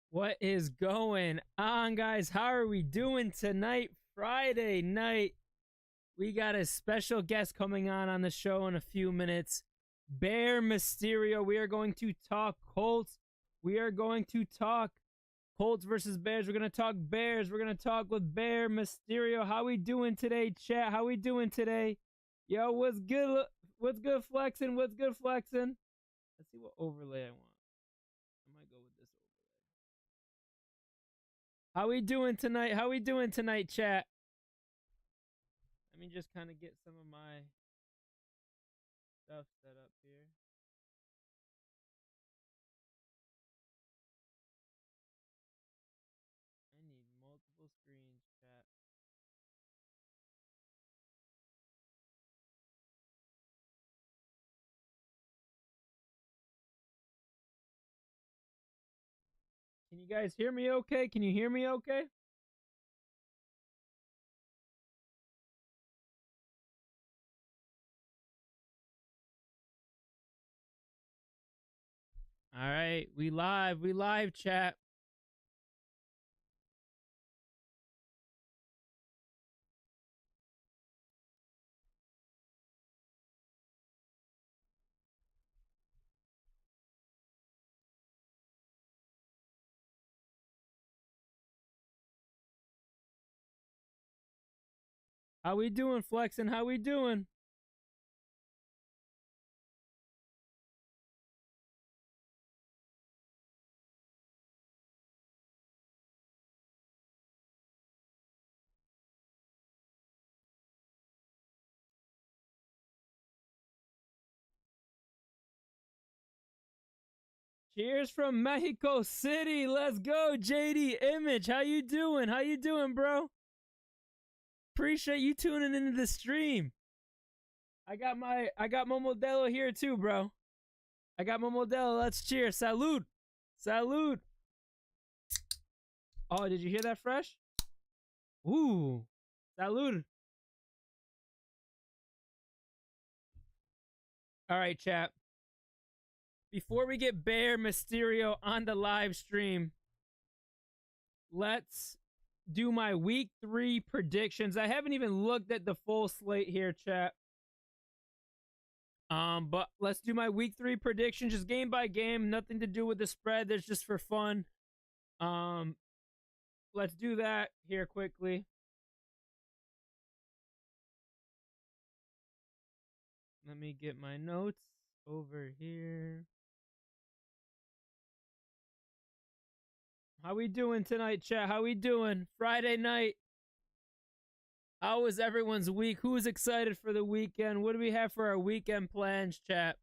What is going on, guys? How are we doing tonight? Friday night. We got a special guest coming on the show in a few minutes. Bear Misterio. We are going to talk Colts. We are going to talk Colts versus Bears. We're going to talk Bears. We're going to talk with Bear Misterio. How we doing today, chat? How we doing today? Yo, what's good? What's good flexing? What's good flexing? Let's see what overlay I want. I might go with this overlay. How we doing tonight? How we doing tonight, chat? Let me just kind of get some of my stuff set up here. I need multiple screens, chat. Can you guys hear me okay? Can you hear me okay? All right, we live, chat. How we doing, Flexin'? How we doing? Cheers from Mexico City. Let's go, JD Image. How you doing? How you doing, bro? Appreciate you tuning into the stream. I got my Modelo here too, bro. I got my Modelo. Let's cheers. Salud. Salud. Oh, did you hear that fresh? Ooh. Salud. All right, chat. Before we get Bear Misterio on the live stream, let's do my week 3 predictions. I haven't even looked at the full slate here, chat. But let's do my week 3 prediction, just game by game, nothing to do with the spread. That's just for fun. Let's do that here quickly. Let me get my notes over here. How we doing tonight, chat? How we doing? Friday night. How was everyone's week? Who's excited for the weekend? What do we have for our weekend plans, chat?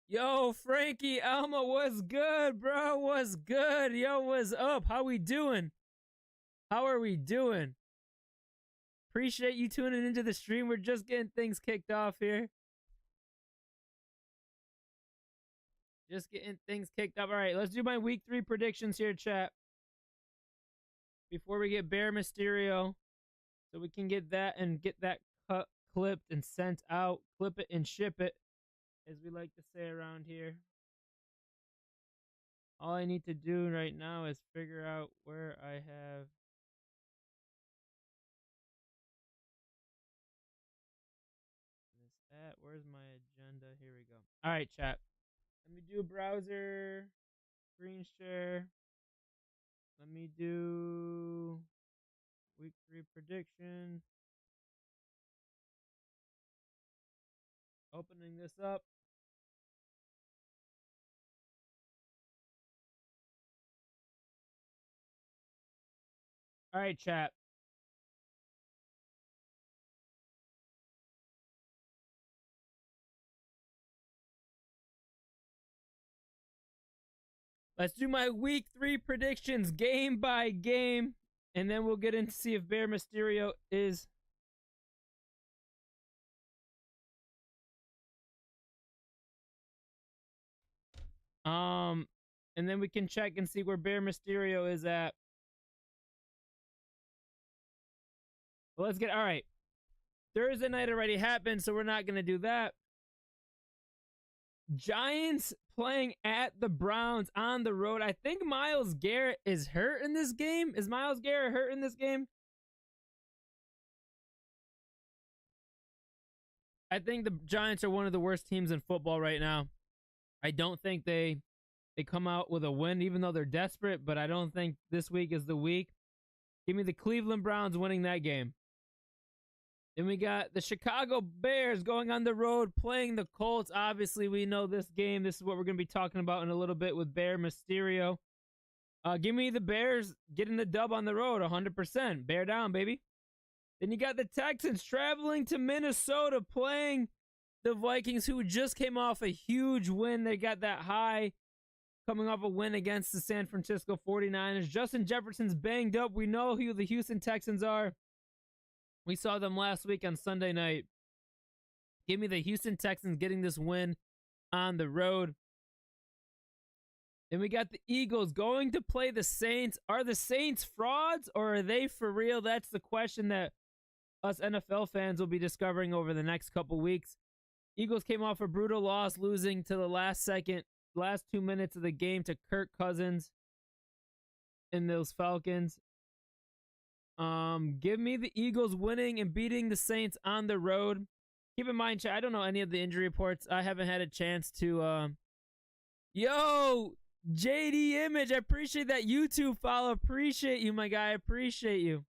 Yo, Frankie, Alma, what's good, bro? What's good? Yo, what's up? How we doing? How are we doing? Appreciate you tuning into the stream. We're just getting things kicked off here. Just getting things kicked up. All right, let's do my week 3 predictions here, chat. Before we get Bear Mysterio, so we can get that and get that cut, clipped, and sent out. Clip it and ship it, as we like to say around here. All I need to do right now is figure out where I have this at. Where's my agenda? Here we go. All right, chat. Let me do browser, screen share. Let me do week 3 prediction. Opening this up. All right, chat. Let's do my week 3 predictions game by game, and then we'll get into see if Bear Mysterio is and then we can check and see where Bear Mysterio is at. Well, let's get all right. Thursday night already happened, so we're not gonna do that. Giants playing at the Browns on the road. I think Myles Garrett is hurt in this game. Is Myles Garrett hurt in this game? I think the Giants are one of the worst teams in football right now. I don't think they come out with a win, even though they're desperate, but I don't think this week is the week. Give me the Cleveland Browns winning that game. Then we got the Chicago Bears going on the road playing the Colts. Obviously, we know this game. This is what we're going to be talking about in a little bit with Bear Mysterio. Give me the Bears getting the dub on the road, 100%. Bear down, baby. Then you got the Texans traveling to Minnesota playing the Vikings, who just came off a huge win. They got that high coming off a win against the San Francisco 49ers. Justin Jefferson's banged up. We know who the Houston Texans are. We saw them last week on Sunday night. Give me the Houston Texans getting this win on the road. Then we got the Eagles going to play the Saints. Are the Saints frauds or are they for real? That's the question that us NFL fans will be discovering over the next couple weeks. Eagles came off a brutal loss, losing to the last 2 minutes of the game to Kirk Cousins and those Falcons. Give me the Eagles winning and beating the Saints on the road. Keep in mind, I don't know any of the injury reports. I haven't had a chance to, Yo! JD Image, I appreciate that YouTube follow. Appreciate you, my guy. Appreciate you.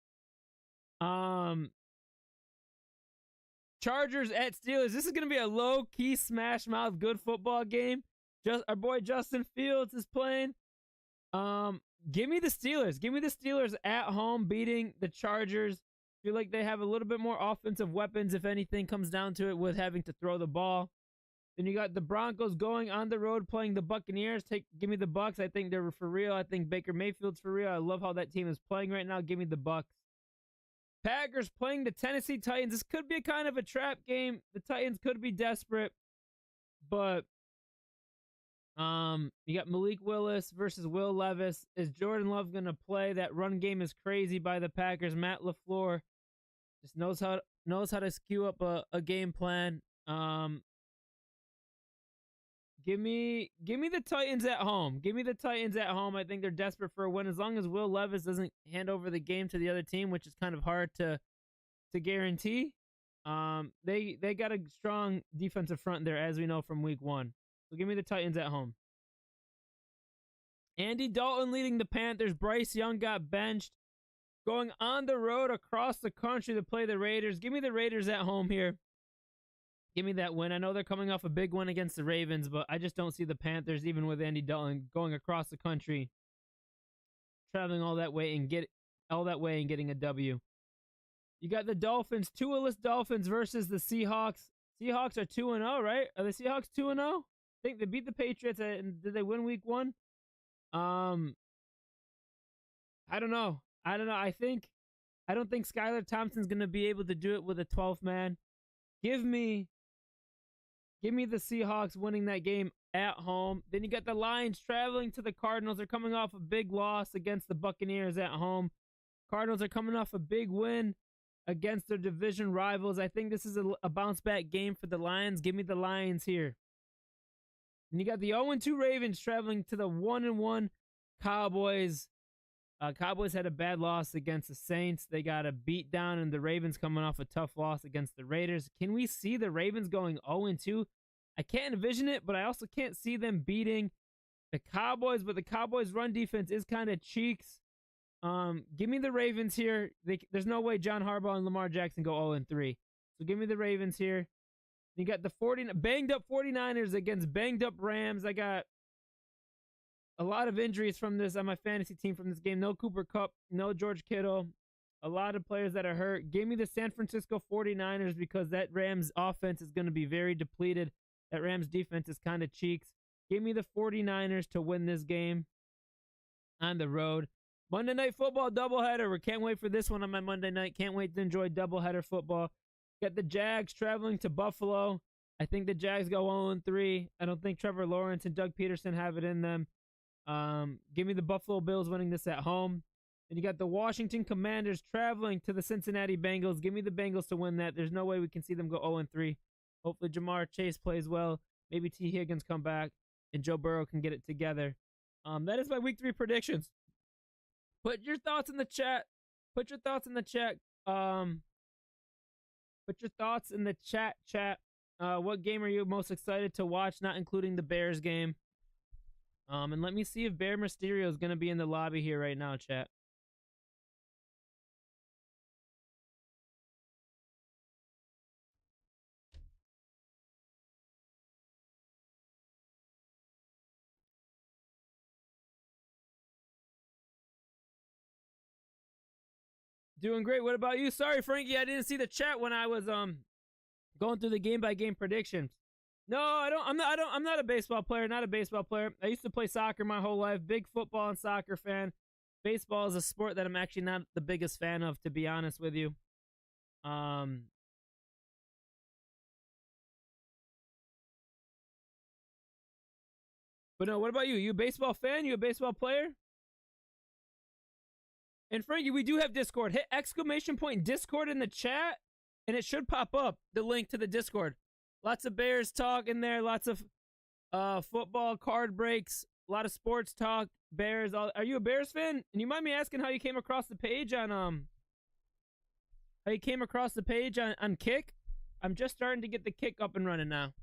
Chargers at Steelers. This is gonna be a low-key smash mouth good football game. Just our boy Justin Fields is playing. Give me the Steelers. Give me the Steelers at home beating the Chargers. Feel like they have a little bit more offensive weapons if anything comes down to it with having to throw the ball. Then you got the Broncos going on the road playing the Buccaneers. Give me the Bucks. I think they're for real. I think Baker Mayfield's for real. I love how that team is playing right now. Give me the Bucks. Packers playing the Tennessee Titans. This could be a kind of a trap game. The Titans could be desperate, but you got Malik Willis versus Will Levis. Is Jordan Love gonna play? That run game is crazy by the Packers. Matt LaFleur just knows how to skew up a game plan. Give me the Titans at home. Give me the Titans at home. I think they're desperate for a win. As long as Will Levis doesn't hand over the game to the other team, which is kind of hard to guarantee. They got a strong defensive front there, as we know from week 1. So give me the Titans at home. Andy Dalton leading the Panthers. Bryce Young got benched. Going on the road across the country to play the Raiders. Give me the Raiders at home here. Give me that win. I know they're coming off a big win against the Ravens, but I just don't see the Panthers, even with Andy Dalton, going across the country, traveling all that way and getting a W. You got the Dolphins, Tua-less Dolphins versus the Seahawks. Seahawks are 2-0, right? Are the Seahawks 2-0? I think they beat the Patriots. And did they win week 1? I don't know. I don't think Skylar Thompson's going to be able to do it with a 12th man. Give me the Seahawks winning that game at home. Then you got the Lions traveling to the Cardinals. They're coming off a big loss against the Buccaneers at home. Cardinals are coming off a big win against their division rivals. I think this is a bounce-back game for the Lions. Give me the Lions here. And you got the 0-2 Ravens traveling to the 1-1 Cowboys. Cowboys had a bad loss against the Saints. They got a beat down, and the Ravens coming off a tough loss against the Raiders. Can we see the Ravens going 0-2? I can't envision it, but I also can't see them beating the Cowboys. But the Cowboys' run defense is kind of cheeks. Give me the Ravens here. There's no way John Harbaugh and Lamar Jackson go 0-3. So give me the Ravens here. You got the banged up 49ers against banged up Rams. I got a lot of injuries from this on my fantasy team from this game. No Cooper Kupp, no George Kittle. A lot of players that are hurt. Give me the San Francisco 49ers because that Rams offense is going to be very depleted. That Rams defense is kind of cheeks. Give me the 49ers to win this game on the road. Monday Night Football doubleheader. We can't wait for this one on my Monday night. Can't wait to enjoy doubleheader football. Got the Jags traveling to Buffalo. I think the Jags go 0-3. I don't think Trevor Lawrence and Doug Peterson have it in them. Give me the Buffalo Bills winning this at home. And you got the Washington Commanders traveling to the Cincinnati Bengals. Give me the Bengals to win that. There's no way we can see them go 0-3. Hopefully Jamar Chase plays well. Maybe T. Higgins come back and Joe Burrow can get it together. That is my week 3 predictions. Put your thoughts in the chat. Put your thoughts in the chat. Chat. What game are you most excited to watch, not including the Bears game? And let me see if Bear Misterio is going to be in the lobby here right now, chat. Doing great. What about you? Sorry, Frankie, I didn't see the chat when I was going through the game by game predictions. No, I'm not a baseball player. Not a baseball player. I used to play soccer my whole life. Big football and soccer fan. Baseball is a sport that I'm actually not the biggest fan of, to be honest with you. But no, what about you? You a baseball fan? You a baseball player? And Frankie, we do have Discord. Hit ! Discord in the chat, and it should pop up the link to the Discord. Lots of Bears talk in there. Lots of football card breaks. A lot of sports talk. Bears. Are you a Bears fan? And you mind me asking how you came across the page on Kick? I'm just starting to get the Kick up and running now.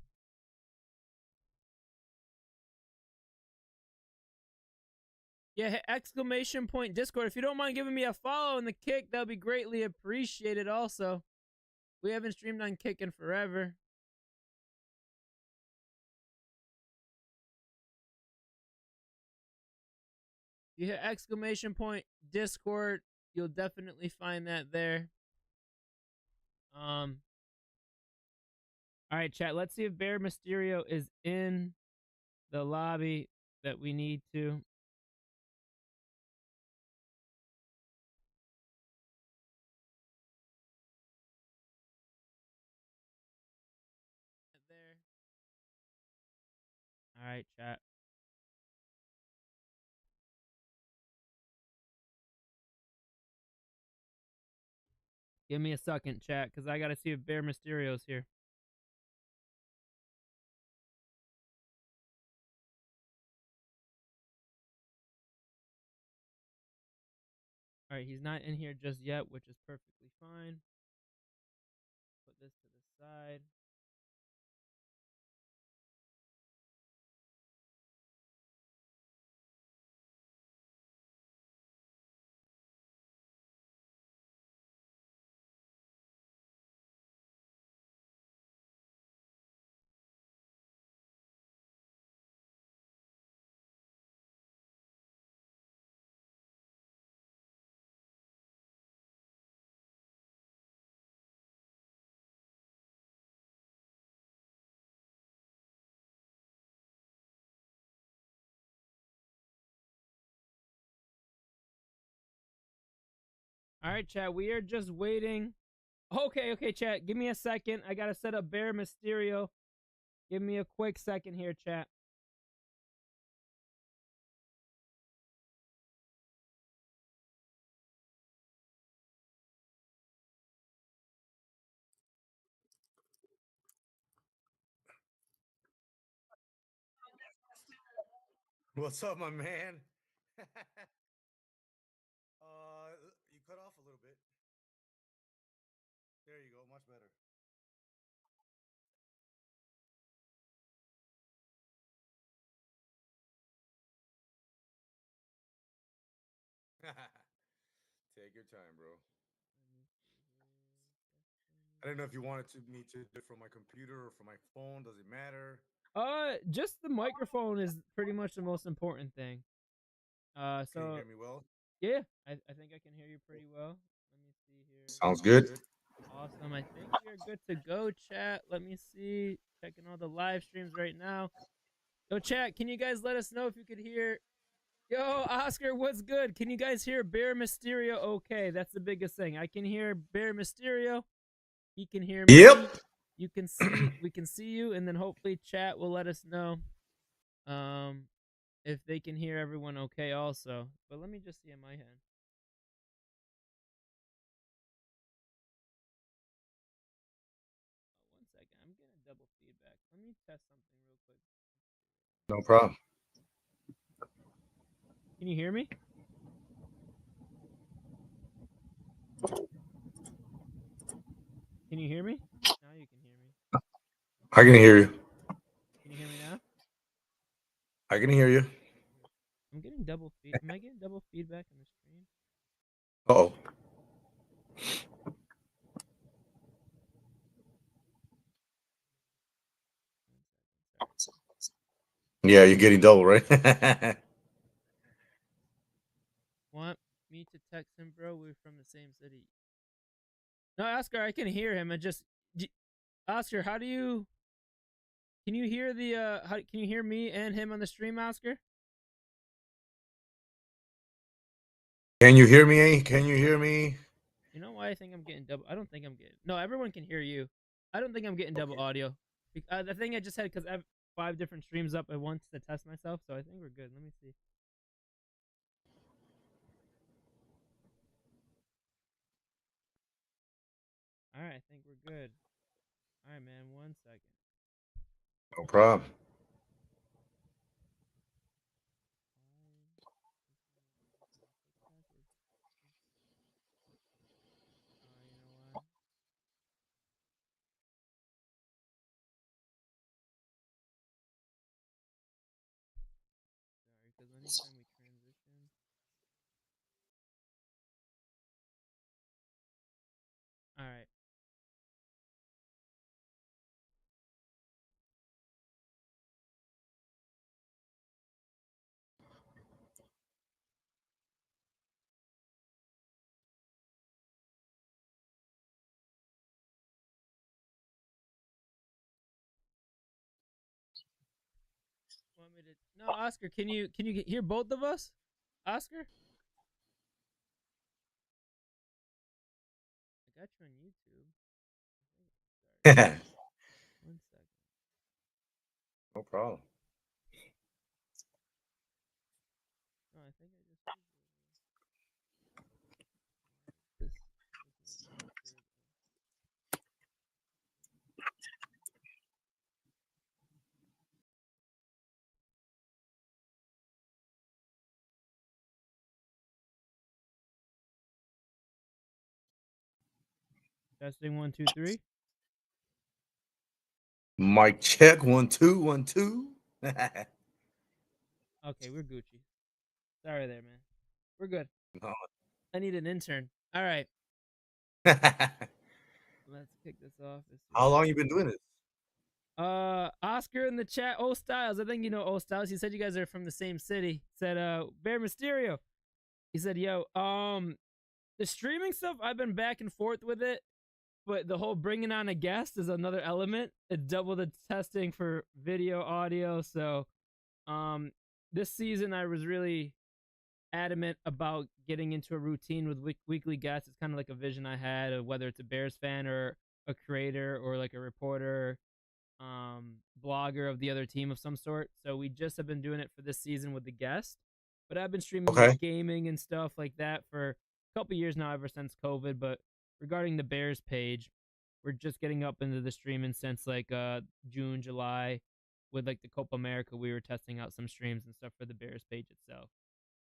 Yeah, exclamation point Discord. If you don't mind giving me a follow in the Kick, that'll be greatly appreciated. Also, we haven't streamed on Kick in forever. You hit exclamation point Discord, you'll definitely find that there. All right, chat. Let's see if Bear Misterio is in the lobby that we need to. There. All right, chat. Give me a second, chat, because I got to see if Bear Mysterio's here. All right, he's not in here just yet, which is perfectly fine. Put this to the side. All right, chat. We are just waiting. Okay, chat. Give me a second. I gotta set up Bear Mysterio. Give me a quick second here, chat. What's up, my man? You cut off a little bit. There you go, much better. Take your time, bro. I don't know if you wanted me to do it from my computer or from my phone. Does it matter? Just the microphone is pretty much the most important thing. Can you So hear me well? yeah, I think I can hear you pretty well. Let me see here. Sounds good. Awesome. I think we are good to go, chat. Let me see. Checking all the live streams right now. Yo, chat, can you guys let us know if you could hear? Yo, Oscar, what's good? Can you guys hear Bear Mysterio? Okay, that's the biggest thing. I can hear Bear Mysterio. He can hear me. Yep. You can see, we can see you, and then hopefully chat will let us know if they can hear everyone okay also. But let me just see in my hand. Oh, 1 second. I'm getting double feedback. Let me test something real quick. No problem. Can you hear me? Can you hear me? Now you can hear me. I can hear you. Can you hear me now? I can hear you. I'm getting double feed. Am I getting double feedback on the stream? Uh-oh. Yeah, you're getting double, right? Want me to text him, bro? We're from the same city. No, Oscar, I can hear him. Oscar, how do you? Can you hear the? Can you hear me and him on the stream, Oscar? Can you hear me? Can you hear me? You know why I think I'm getting double? I don't think I'm getting. No, everyone can hear you. I don't think I'm getting double audio. The thing I just had because I have 5 different streams up at once to test myself, so I think we're good. Let me see. All right, I think we're good. All right, man. 1 second. No problem. You know what? Sorry, because anytime we transition. All right. Want me to? No, Oscar. Can you hear both of us? Oscar, I got you on YouTube. No One second. problem. No, I think I just heard this. Testing 1 2 3. Mic check. 1 2 1 2. Okay, we're Gucci. Sorry there, man. We're good. No. I need an intern. All right, let's kick this off as soon How as long you been doing this? Oscar in the chat. O Styles. I think you know O Styles. He said you guys are from the same city. Said Bear Misterio. He said, "Yo, the streaming stuff. I've been back and forth with it, but the whole bringing on a guest is another element. It double the testing for video, audio. So, this season I was really adamant about getting into a routine with weekly guests. It's kind of like a vision I had of whether it's a Bears fan or a creator or like a reporter, blogger of the other team of some sort. So we just have been doing it for this season with the guest. But I've been streaming like Okay. gaming and stuff like that for a couple years now, ever since COVID. But regarding the Bears page, we're just getting up into the streaming since like June, July, with like the Copa America. We were testing out some streams and stuff for the Bears page itself.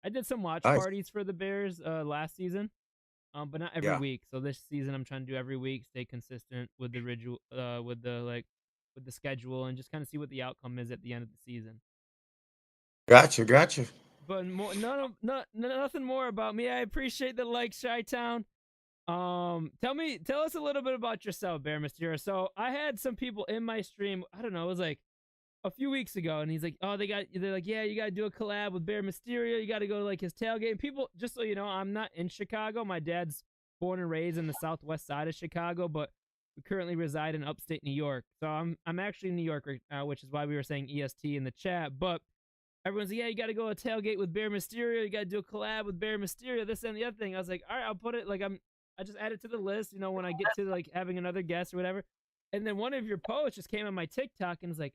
I did some watch Nice. parties for the Bears last season, but not every Yeah. week. So this season, I'm trying to do every week, stay consistent with the ritual, with the schedule, and just kind of see what the outcome is at the end of the season. Gotcha. Gotcha. But nothing more about me. I appreciate the like, Shy Town. Tell us a little bit about yourself, Bear Mysterio. So I had some people in my stream. I don't know, it was like a few weeks ago, and he's like, "Oh, they're like, yeah, you got to do a collab with Bear Mysterio. You got to go to like his tailgate." And people, just so you know, I'm not in Chicago. My dad's born and raised in the southwest side of Chicago, but we currently reside in upstate New York. So I'm actually in New York right now, which is why we were saying EST in the chat. But everyone's like, "Yeah, you got to go to tailgate with Bear Mysterio. You got to do a collab with Bear Mysterio. This and the other thing." I was like, "All right, I'll put it like I just add it to the list. You know, when I get to like having another guest or whatever." And then one of your posts just came on my TikTok and was like,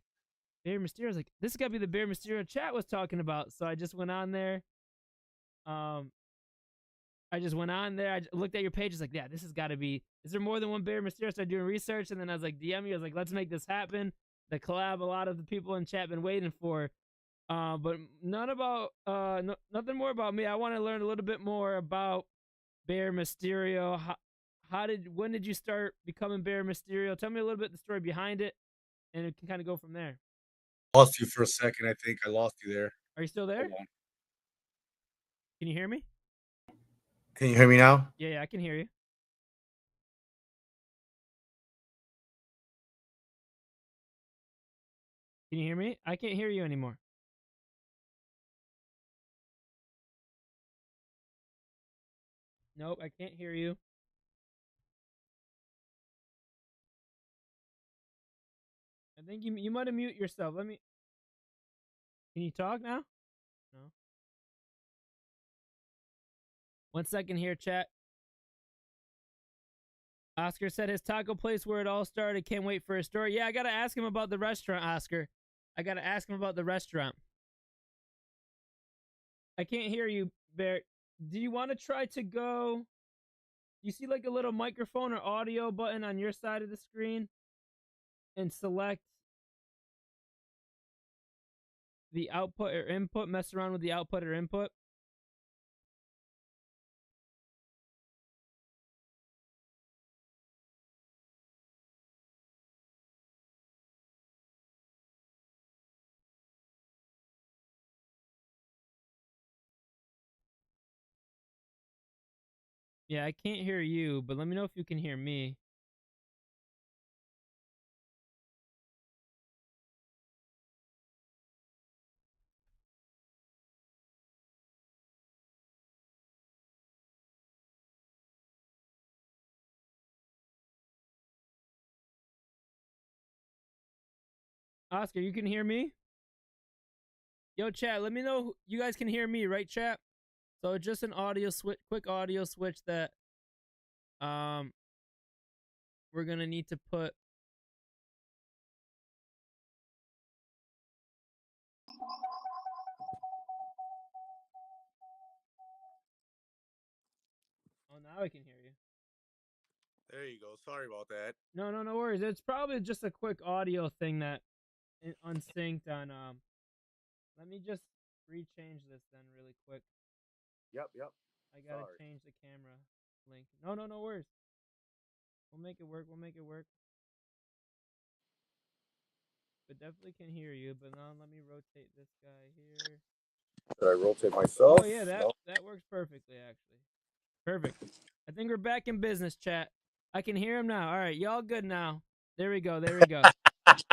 Bear Mysterio's like, this got to be the Bear Mysterio chat was talking about. So I just went on there. Um, I looked at your page. It's like, yeah, this has got to be. Is there more than one Bear Mysterio? Started doing research, and then I was like, DM you. I was like, let's make this happen. The collab, a lot of the people in chat been waiting for. But nothing more about me. I want to learn a little bit more about Bear Mysterio. When did you start becoming Bear Mysterio? Tell me a little bit the story behind it, and it can kind of go from there. Lost you for a second. I think I lost you there. Are you still there? Hold on. Can you hear me? Can you hear me now? Yeah, I can hear you. Can you hear me? I can't hear you anymore. Nope, I can't hear you. I think you might have mute yourself. Let me. Can you talk now? No. 1 second here, chat. Oscar said his taco place where it all started. Can't wait for his story. Yeah, I gotta ask him about the restaurant, Oscar. I gotta ask him about the restaurant. I can't hear you, Bear. Do you want to try to go? You see like a little microphone or audio button on your side of the screen, and select the output or input. Mess around with the output or input. Yeah, I can't hear you, but let me know if you can hear me. Oscar, you can hear me? Yo, chat, let me know you guys can hear me, right, chat? So just an audio switch, quick audio switch that um we're gonna need to put. Oh, now I can hear you. There you go. Sorry about that. No worries. It's probably just a quick audio thing that unsynced on. Let me just rechange this then really quick. Yep. I gotta Sorry. change the camera link. No worries. We'll make it work. We'll make it work. But definitely can hear you. But now let me rotate this guy here. Should I rotate myself? Oh yeah, that works perfectly actually. Perfect. I think we're back in business, chat. I can hear him now. All right, y'all good now. There we go. There we go.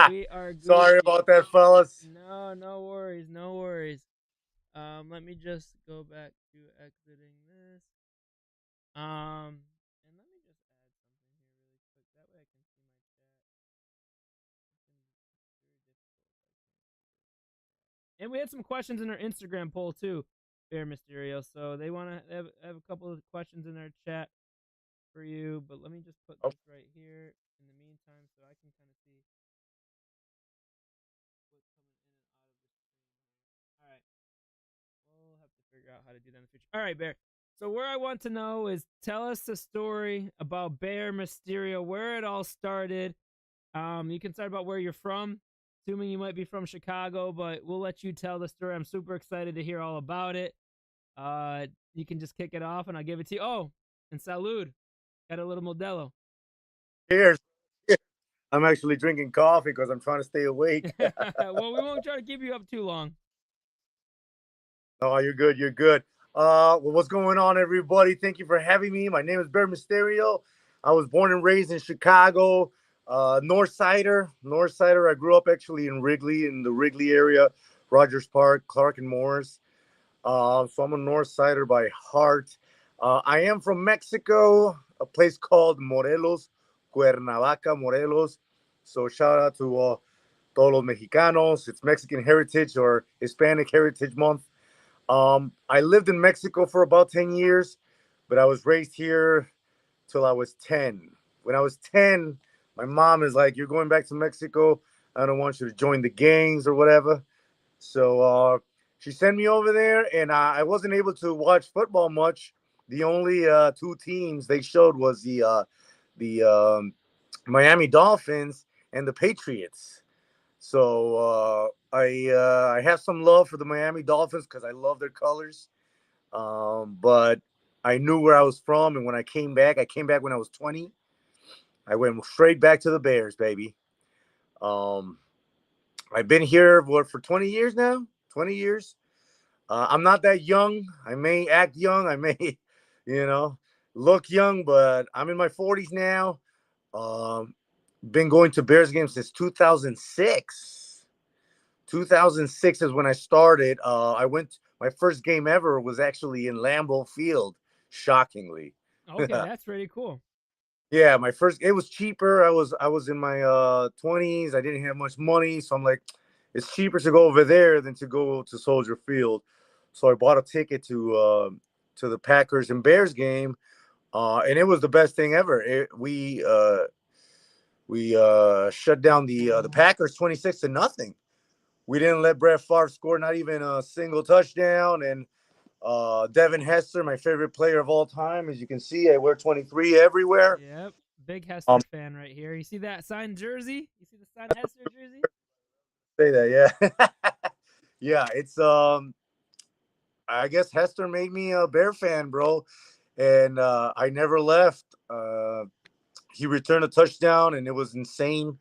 We are Sorry Gucci. about that, fellas. No worries. No worries. Let me just go back to exiting this. And let me just add something here really quick. That way I can see my chat. And we had some questions in our Instagram poll too, Bear Misterio. So they want to have a couple of questions in their chat for you. But let me just put Oh, this right here in the meantime so I can kind of see what's coming in and out of the stream. All right. We'll have to figure out how to do that in the future. All right, Bear. So where I want to know is tell us the story about Bear Mysterio, where it all started. You can start about where you're from, assuming you might be from Chicago, but we'll let you tell the story. I'm super excited to hear all about it. You can just kick it off, and I'll give it to you. Oh, and salud. Got a little Modelo. cheers. I'm actually drinking coffee because I'm trying to stay awake. Well, we won't try to keep you up too long. Oh, you're good. You're good. Well, what's going on, everybody? Thank you for having me. My name is Bear Misterio. I was born and raised in Chicago, North Sider. North Sider. I grew up actually in Wrigley, in the Wrigley area, Rogers Park, Clark and Morris. So I'm a North Sider by heart. I am from Mexico, a place called Morelos, Cuernavaca, Morelos. So shout out to todos los mexicanos. It's Mexican Heritage or Hispanic Heritage Month. I lived in Mexico for about 10 years, but I was raised here till I was 10. When I was 10, my mom is like, "You're going back to Mexico. I don't want you to join the gangs or whatever." So she sent me over there, and I wasn't able to watch football much. The only two teams they showed was the Miami Dolphins and the Patriots. So I have some love for the Miami Dolphins because I love their colors. But I knew where I was from, and when I came back when I was 20. I went straight back to the Bears, baby. Um, I've been here for 20 years now. 20 years. I'm not that young. I may act young. I may, you know, look young, but I'm in my 40s now. Um, been going to Bears games since 2006. 2006 is when I started. I went. My first game ever was actually in Lambeau Field. Shockingly. Okay, that's pretty cool. Yeah, my first it was cheaper. I was in my 20s. I didn't have much money, so I'm like, it's cheaper to go over there than to go to Soldier Field. So I bought a ticket to the Packers and Bears game, and it was the best thing ever. We shut down the Packers 26-0. We didn't let Brett Favre score not even a single touchdown, and Devin Hester, my favorite player of all time, as you can see, I wear 23 everywhere. Yep. Big Um, Hester fan right here. You see that signed jersey? You see the signed Hester jersey? Say that, yeah. Yeah, it's I guess Hester made me a Bear fan, bro. And I never left. He returned a touchdown and it was insane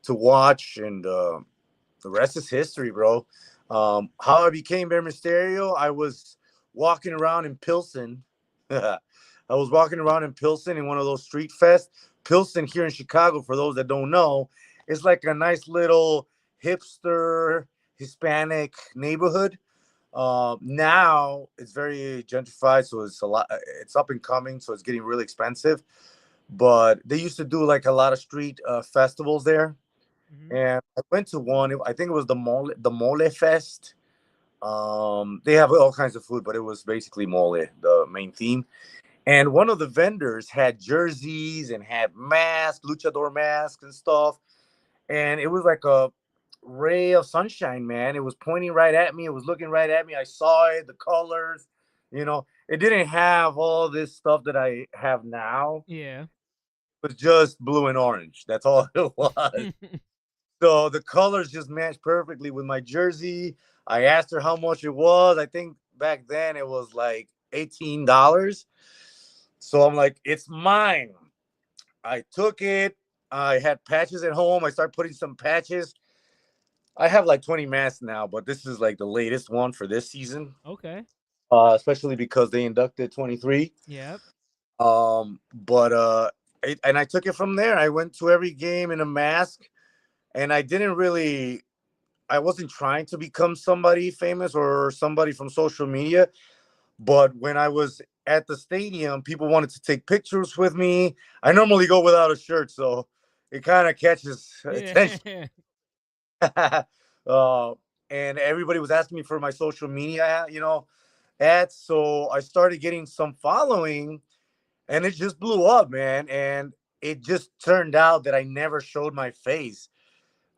to watch, and the rest is history, bro. How I became Bear Mysterio, I was walking around in Pilsen. I was walking around in Pilsen in one of those street fests. Pilsen here in Chicago, for those that don't know, is like a nice little hipster Hispanic neighborhood. Now it's very gentrified, so it's a lot. It's up and coming, so it's getting really expensive. But they used to do like a lot of street festivals there, Hmm. and I went to one. I think it was the Mole Fest. They have all kinds of food, but it was basically mole, the main theme. And one of the vendors had jerseys and had masks, luchador masks and stuff. And it was like a ray of sunshine, man. It was pointing right at me. It was looking right at me. I saw it, the colors. It didn't have all this stuff that I have now. Yeah. It was just blue and orange. That's all it was. So the colors just matched perfectly with my jersey. I asked her how much it was. I think back then it was like $18. So I'm like, it's mine. I took it. I had patches at home. I started putting some patches. I have like 20 masks now, but this is like the latest one for this season, Okay. especially because they inducted 23. Yep. But I took it from there. I went to every game in a mask, and I wasn't trying to become somebody famous or somebody from social media. But when I was at the stadium, people wanted to take pictures with me. I normally go without a shirt, so it kind of catches attention. Yeah. uh, and everybody was asking me for my social media, ads. So I started getting some following, and it just blew up, man. And it just turned out that I never showed my face.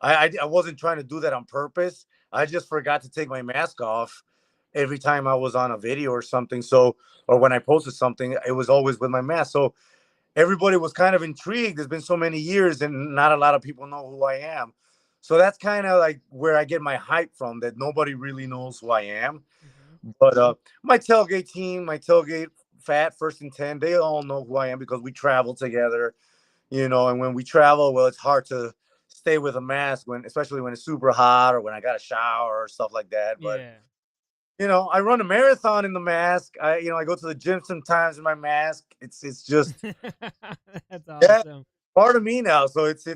I wasn't trying to do that on purpose. I just forgot to take my mask off every time I was on a video or something. So, or when I posted something, it was always with my mask. So everybody was kind of intrigued. There's been so many years, and not a lot of people know who I am. So that's kind of like where I get my hype from. That nobody really knows who I am. Hmm. But my tailgate team, my tailgate fat first and 10, they all know who I am because we travel together. And when we travel, well, it's hard to stay with a mask especially when it's super hot or when I got to shower or stuff like that. But Yeah. I run a marathon in the mask. I go to the gym sometimes in my mask. It's just, That's yeah, awesome. part of me now. So it's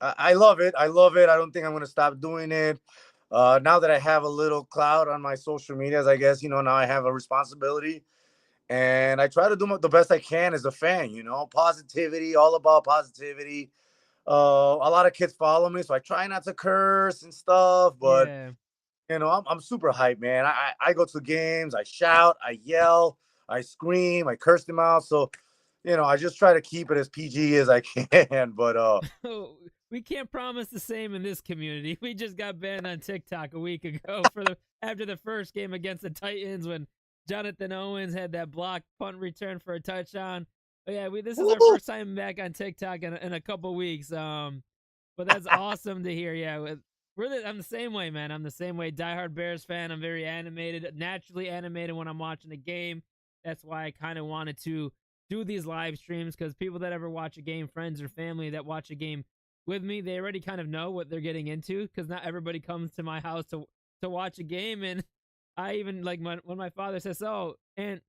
I love it. I love it. I don't think I'm gonna stop doing it. Now that I have a little clout on my social medias, I guess now I have a responsibility, and I try to do the best I can as a fan. Positivity, all about positivity. A lot of kids follow me, so I try not to curse and stuff. But Yeah. I'm super hyped, man. I go to games, I shout, I yell, I scream, I curse them out. So I just try to keep it as PG as I can. But We can't promise the same in this community. We just got banned on TikTok a week ago for the after the first game against the Titans when Jonathan Owens had that block punt return for a touchdown. But yeah, this is our first time back on TikTok in a couple weeks. But that's awesome to hear. Yeah, I'm the same way, man. I'm the same way. Diehard Bears fan. I'm very animated, naturally animated when I'm watching a game. That's why I kind of wanted to do these live streams because people that ever watch a game, friends or family that watch a game with me, they already kind of know what they're getting into because not everybody comes to my house to watch a game. And I even like when my father says, "Oh, and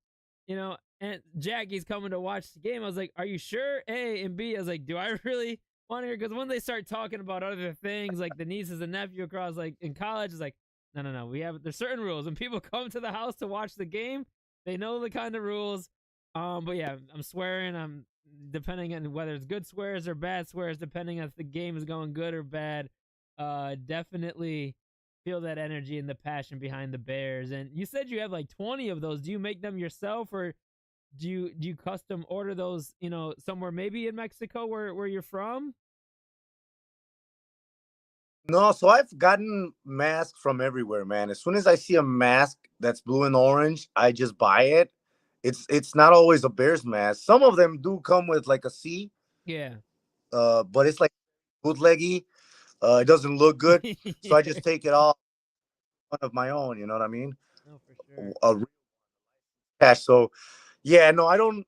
Jackie's coming to watch the game," I was like, "Are you sure?" A and B, I was like, "Do I really want to hear?" Because when they start talking about other things like the nieces and nephew across like in college, it's like, no, no, no. There's certain rules. When people come to the house to watch the game, they know the kind of rules. But yeah, I'm swearing. I'm depending on whether it's good swears or bad swears, depending on if the game is going good or bad. Definitely feel that energy and the passion behind the Bears. And you said you have like 20 of those. Do you make them yourself, or do you custom order those? Somewhere maybe in Mexico where you're from. no, so I've gotten masks from everywhere, man. As soon as I see a mask that's blue and orange, I just buy it. It's not always a Bears mask. Some of them do come with like a C, Yeah. but it's like bootleggy. It doesn't look good, so I Yeah. just take it off one of my own. You know what I mean? No, for sure. A real cash. So yeah, no, I don't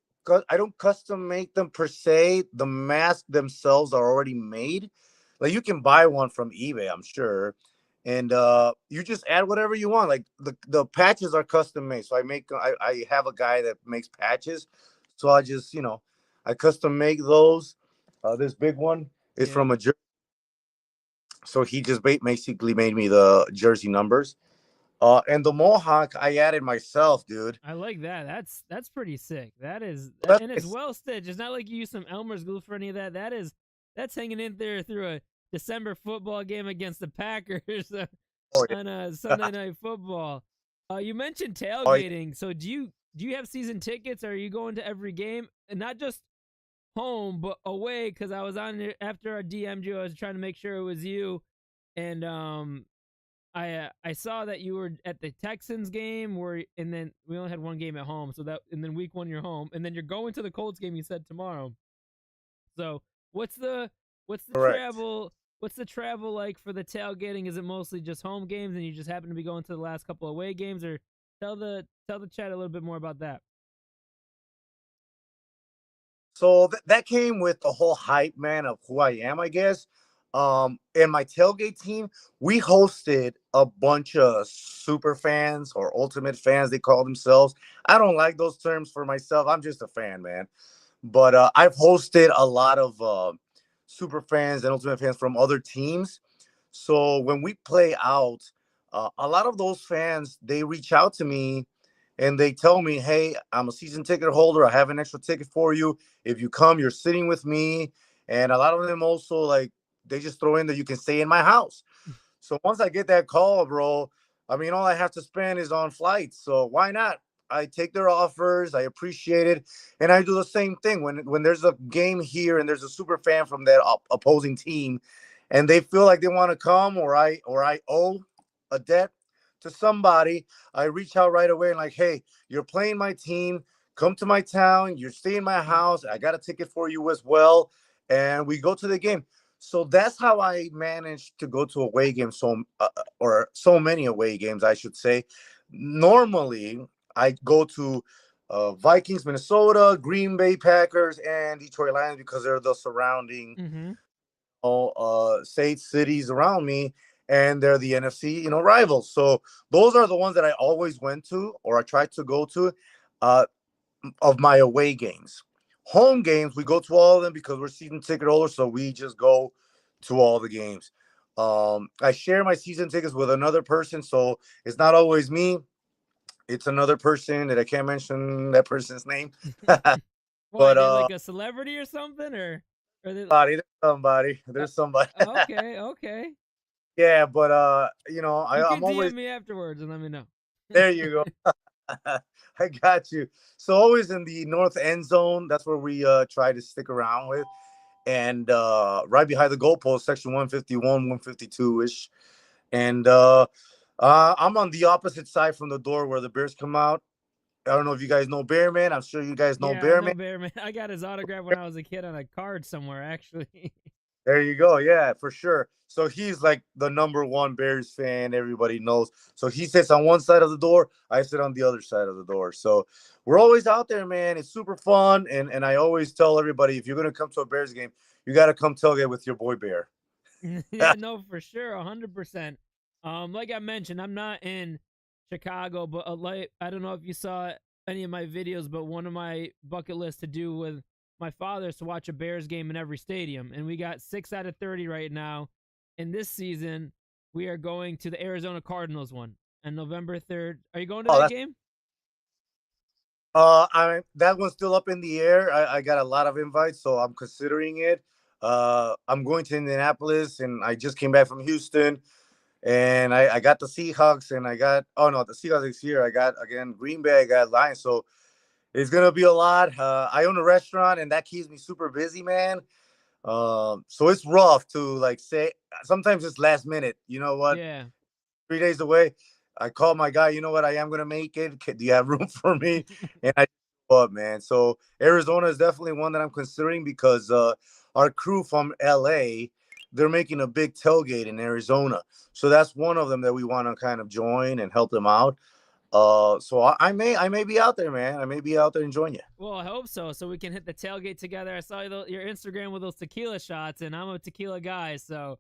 custom make them per se. The masks themselves are already made. Like you can buy one from eBay, I'm sure, and you just add whatever you want. Like the patches are custom made, so I have a guy that makes patches, so I just I custom make those. This big one is Yeah. from a jersey, so he just basically made me the jersey numbers. And the mohawk I added myself, dude. I like that. That's pretty sick. That is, That's and it's well stitched. It's not like you use some Elmer's glue for any of that. That's hanging in there through a December football game against the Packers oh on a yeah. Sunday night football. You mentioned Oh yeah. tailgating. So do you have season tickets? Or are you going to every game and not just home but away? Because I was on there after I DM'd you. I was trying to make sure it was you, and I saw that you were at the Texans game and then we only had one game at home, so that and then week 1 you're home, and then you're going to the Colts game you said tomorrow. So what's the what's the Correct. travel what's the travel like for the tailgating? Is it mostly just home games and you just happen to be going to the last couple away games, or tell the chat a little bit more about that? So that came with the whole hype, man, of who I am, I guess. And my tailgate team, we hosted a bunch of super fans or ultimate fans, they call themselves. I don't like those terms for myself. I'm just a fan, man. But I've hosted a lot of super fans and ultimate fans from other teams. So when we play out, a lot of those fans they reach out to me and they tell me, "Hey, I'm a season ticket holder. I have an extra ticket for you. If you come, you're sitting with me." And a lot of them also like they just throw in that you can stay in my house. So once I get that call, bro, I mean, all I have to spend is on flights. So why not? I take their offers. I appreciate it, and I do the same thing when there's a game here and there's a super fan from that opposing team, and they feel like they want to come, or I owe a debt to somebody. I reach out right away and like, hey, you're playing my team. Come to my town. You're staying in my house. I got a ticket for you as well, and we go to the game. So that's how I managed to go to away games, or so many away games, I should say. Normally, I go to Vikings, Minnesota, Green Bay Packers, and Detroit Lions because they're the surrounding Mm-hmm. states, cities around me, and they're the NFC, rivals. So those are the ones that I always went to or I tried to go to. Uh, of my away games. Home games, we go to all of them because we're season ticket holders, so we just go to all the games. I share my season tickets with another person, so it's not always me. It's another person that I can't mention that person's name. Why, but they like a celebrity or something, or they? there's somebody. Okay, okay. Yeah, but You I'm can DM always me afterwards and let me know. there. You go. I got you. So always in the north end zone. That's where we try to stick around with. And right behind the goalpost, section 151, 152 ish. And I'm on the opposite side from the door where the Bears come out. I don't know if you guys know Bearman. I'm sure you guys know Yeah, I know Bearman. Bear Man. I got his autograph when I was a kid on a card somewhere, actually. There you go. Yeah, for sure. So he's like the number one Bears fan. Everybody knows. So he sits on one side of the door. I sit on the other side of the door. So we're always out there, man. It's super fun. And I always tell everybody if you're gonna come to a Bears game, you gotta come tailgate with your boy Bear. Yeah, no, for sure, 100%. Like I mentioned, I'm not in Chicago, but like I don't know if you saw any of my videos, but one of my bucket lists to do with my father is to watch a Bears game in every stadium, and we got 6 out of 30 right now. And this season, we are going to the Arizona Cardinals one on November 3rd. Are you going to Oh, that that's game? I that one's still up in the air. I got a lot of invites, so I'm considering it. I'm going to Indianapolis, and I just came back from Houston, and I got the Seahawks, and I got oh no, the Seahawks is here. I got again Green Bay, I got Lions, so it's gonna be a lot. I own a restaurant, and that keeps me super busy, man. So it's rough to like say. Sometimes it's last minute. You know what? Yeah. 3 days away. I called my guy. You know what? I am gonna make it. Do you have room for me? And I show up, man. So Arizona is definitely one that I'm considering because our crew from LA, they're making a big tailgate in Arizona. So that's one of them that we want to kind of join and help them out. So I may be out there, man. I may be out there enjoying you. Well, I hope so. So we can hit the tailgate together. I saw your Instagram with those tequila shots, and I'm a tequila guy, so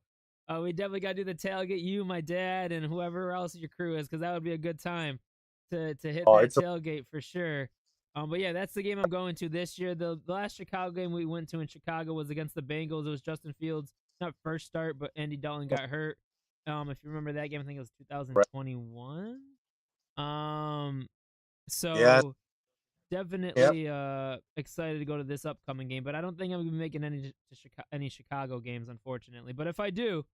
We definitely got to do the tailgate. You, my dad, and whoever else your crew is, because that would be a good time to hit Oh, that it's a tailgate for sure. But yeah, that's the game I'm going to this year. The last Chicago game we went to in Chicago was against the Bengals. It was Justin Fields, not first start, but Andy Dalton got hurt. If you remember that game, I think it was right. 2021. Um, Yeah, so yep. definitely excited to go to this upcoming game, but I don't think I'm gonna be making any Chicago games, unfortunately. But if I do,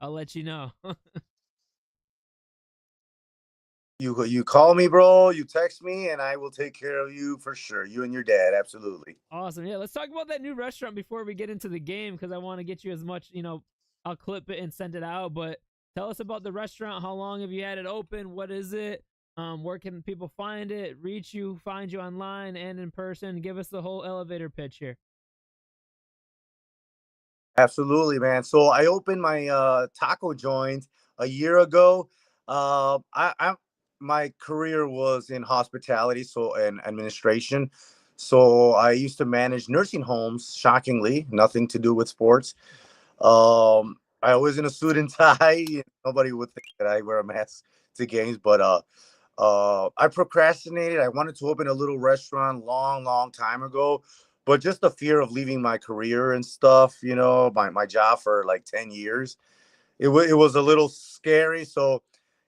I'll let you know. You call me, bro. You text me, and I will take care of you for sure. You and your dad, absolutely. Awesome. Yeah, let's talk about that new restaurant before we get into the game because I want to get you as much, I'll clip it and send it out, but tell us about the restaurant. How long have you had it open? What is it? Where can people find it, reach you, find you online and in person? Give us the whole elevator pitch here. Absolutely, man. So I opened my taco joint a year ago. I my career was in hospitality, so and administration. So I used to manage nursing homes. Shockingly, nothing to do with sports. I was in a suit and tie. Nobody would think that I wear a mask to games, but I procrastinated. I wanted to open a little restaurant long time ago, but just the fear of leaving my career and stuff, my job for like 10 years, it was a little scary. So,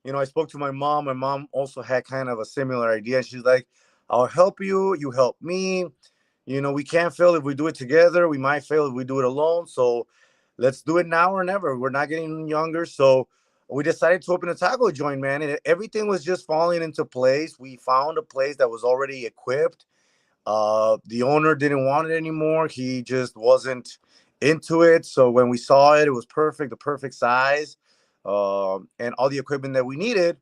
I spoke to my mom. My mom also had kind of a similar idea. She's like, I'll help you. You help me. We can't fail if we do it together. We might fail if we do it alone. So let's do it now or never. We're not getting younger. So we decided to open a taco joint, man. And everything was just falling into place. We found a place that was already equipped. The owner didn't want it anymore. He just wasn't into it. So when we saw it, it was perfect, the perfect size, and all the equipment that we needed.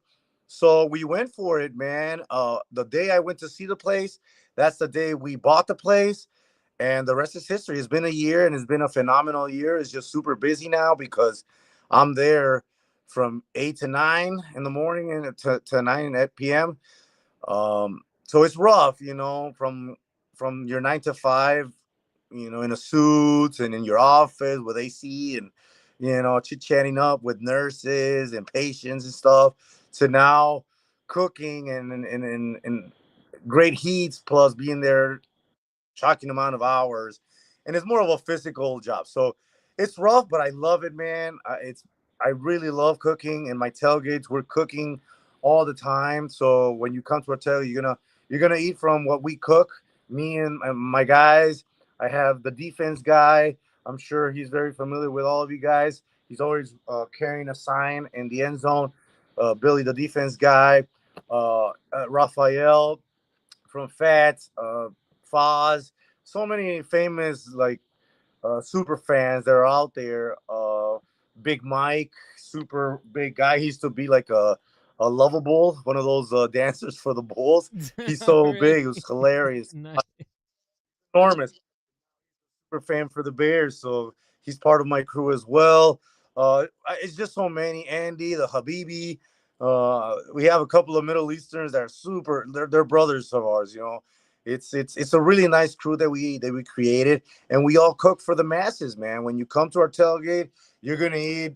So we went for it, man. The day I went to see the place, that's the day we bought the place. And the rest is history. It's been a year and it's been a phenomenal year. It's just super busy now because I'm there from 8 to 9 in the morning and to 9 at PM. So it's rough, from your 9 to 5, in a suit and in your office with AC and chit chatting up with nurses and patients and stuff, to now cooking and great heats plus being there shocking amount of hours, and it's more of a physical job. So it's rough, but I love it, man. I really love cooking, and my tailgates we're cooking all the time. So when you come to our tailgate, you're gonna eat from what we cook. Me and my guys. I have the defense guy. I'm sure he's very familiar with all of you guys. He's always carrying a sign in the end zone. Billy, the defense guy. Raphael from Fats, Foz, so many famous like super fans that are out there. Big Mike, super big guy. He used to be like a lovable, one of those dancers for the Bulls. He's so Really? big, it was hilarious, Nice. enormous. Super fan for the Bears, so he's part of my crew as well. It's just so many. Andy, the Habibi. We have a couple of Middle Easterns that are super. They're brothers of ours. It's a really nice crew that we created, and we all cook for the masses, man. When you come to our tailgate, you're gonna eat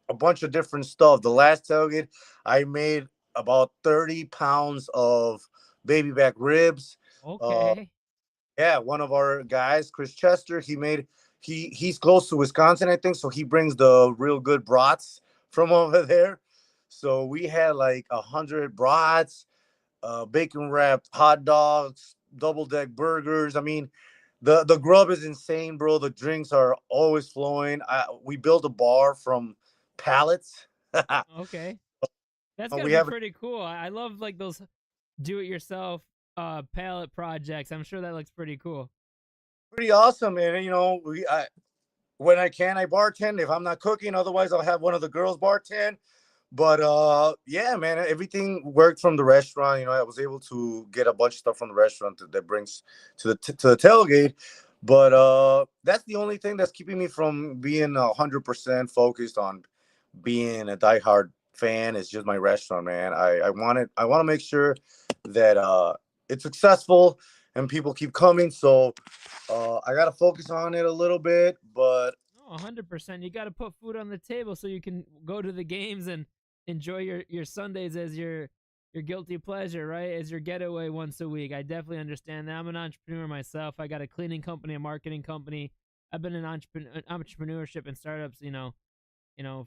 a bunch of different stuff. The last tailgate, I made about 30 pounds of baby back ribs. Uh, Okay. yeah, one of our guys, Chris Chester, he's close to Wisconsin, I think, so he brings the real good brats from over there. So we had like 100 brats, bacon wrapped hot dogs, double deck burgers. I mean, the grub is insane, bro. The drinks are always flowing. We built a bar from pallets. Okay. That's got to We be have pretty cool. I love like those do it yourself palette projects. I'm sure that looks pretty cool. pretty awesome, and when I can, I bartend. If I'm not cooking, otherwise I'll have one of the girls bartend. But yeah, man, everything worked from the restaurant. I was able to get a bunch of stuff from the restaurant that brings to the tailgate. But that's the only thing that's keeping me from being 100% focused on being a diehard fan. Is just my restaurant, man. I want to make sure that it's successful and people keep coming. So I got to focus on it a little bit, but Oh, 100%. You got to put food on the table so you can go to the games and enjoy your Sundays as your guilty pleasure, right? As your getaway once a week. I definitely understand that. I'm an entrepreneur myself. I got a cleaning company, a marketing company. I've been in entrepreneurship and startups,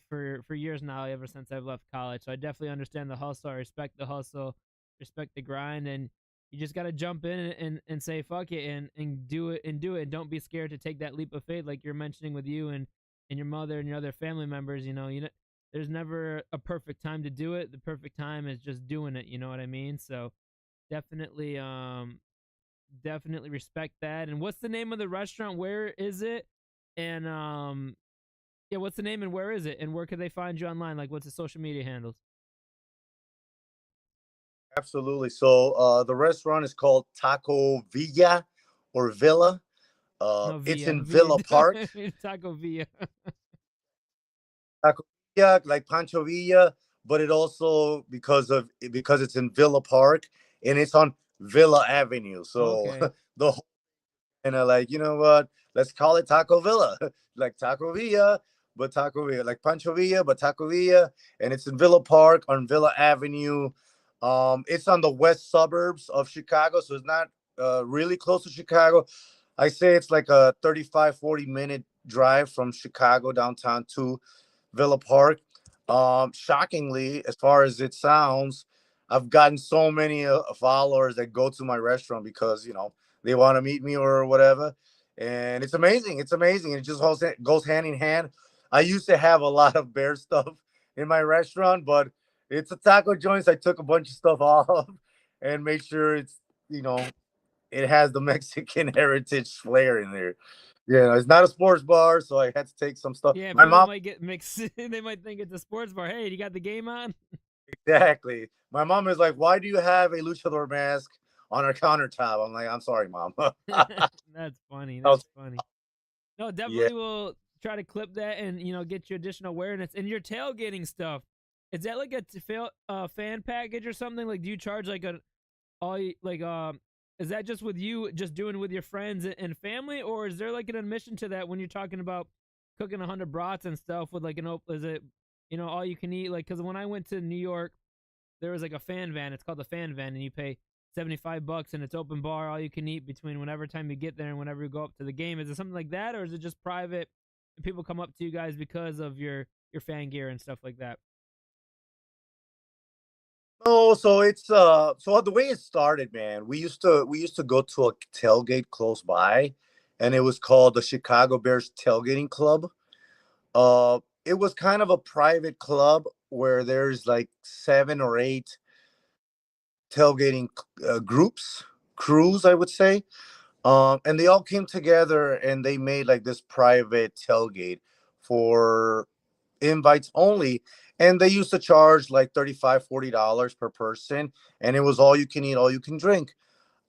for years now, ever since I've left college. So I definitely understand the hustle. I respect the hustle, respect the grind, and you just got to jump in and say fuck it and do it and don't be scared to take that leap of faith like you're mentioning with you and your mother and your other family members. There's never a perfect time to do it. The perfect time is just doing it. You know what I mean? So definitely definitely respect that. And what's the name of the restaurant? Where is it? And yeah, what's the name and where is it? And where can they find you online? Like, what's the social media handles? Absolutely. So the restaurant is called Taco Villa or Villa. No, It's Via. in Via. Villa Park. Taco Via. Taco Villa, like Pancho Villa, but it also because it's in Villa Park and it's on Villa Avenue. So Okay. the whole and I like, you know what? Let's call it Taco Villa, like Taco Villa, but Taco Villa, like Pancho Villa, but Taco Villa, and it's in Villa Park on Villa Avenue. It's on the west suburbs of Chicago, so it's not really close to Chicago. I say it's like a 35-40 minute drive from Chicago downtown to Villa Park. Shockingly, as far as it sounds, I've gotten so many followers that go to my restaurant because they want to meet me or whatever, and it's amazing. It's amazing. It just goes hand in hand. I used to have a lot of bear stuff in my restaurant, but it's a taco joint. So I took a bunch of stuff off and made sure you know it has the Mexican heritage flair in there. Yeah, it's not a sports bar, so I had to take some stuff. Yeah, My people mom might get mixed. They might think it's a sports bar. Hey, you got the game on? Exactly. My mom is like, "Why do you have a luchador mask on our countertop?" I'm like, "I'm sorry, mom." That's funny. I was, That's funny. No, yeah. definitely will try to clip that and get you additional awareness. And your tailgating stuff, is that like a fan package or something? Like, do you charge like a all like is that just with you just doing it with your friends and family, or is there like an admission to that when you're talking about cooking 100 brats and stuff with like is it all you can eat? Like, because when I went to New York, there was like a fan van. It's called the fan van, and you pay $75 and it's open bar, all you can eat between whenever time you get there and whenever you go up to the game. Is it something like that, or is it just private and people come up to you guys because of your fan gear and stuff like that? No, so it's so the way it started, man. We used to go to a tailgate close by, and it was called the Chicago Bears Tailgating Club. It was kind of a private club where there's like 7 or 8 tailgating groups, crews, I would say. And they all came together and they made like this private tailgate for invites only. And they used to charge like $35-$40 per person. And it was all you can eat, all you can drink.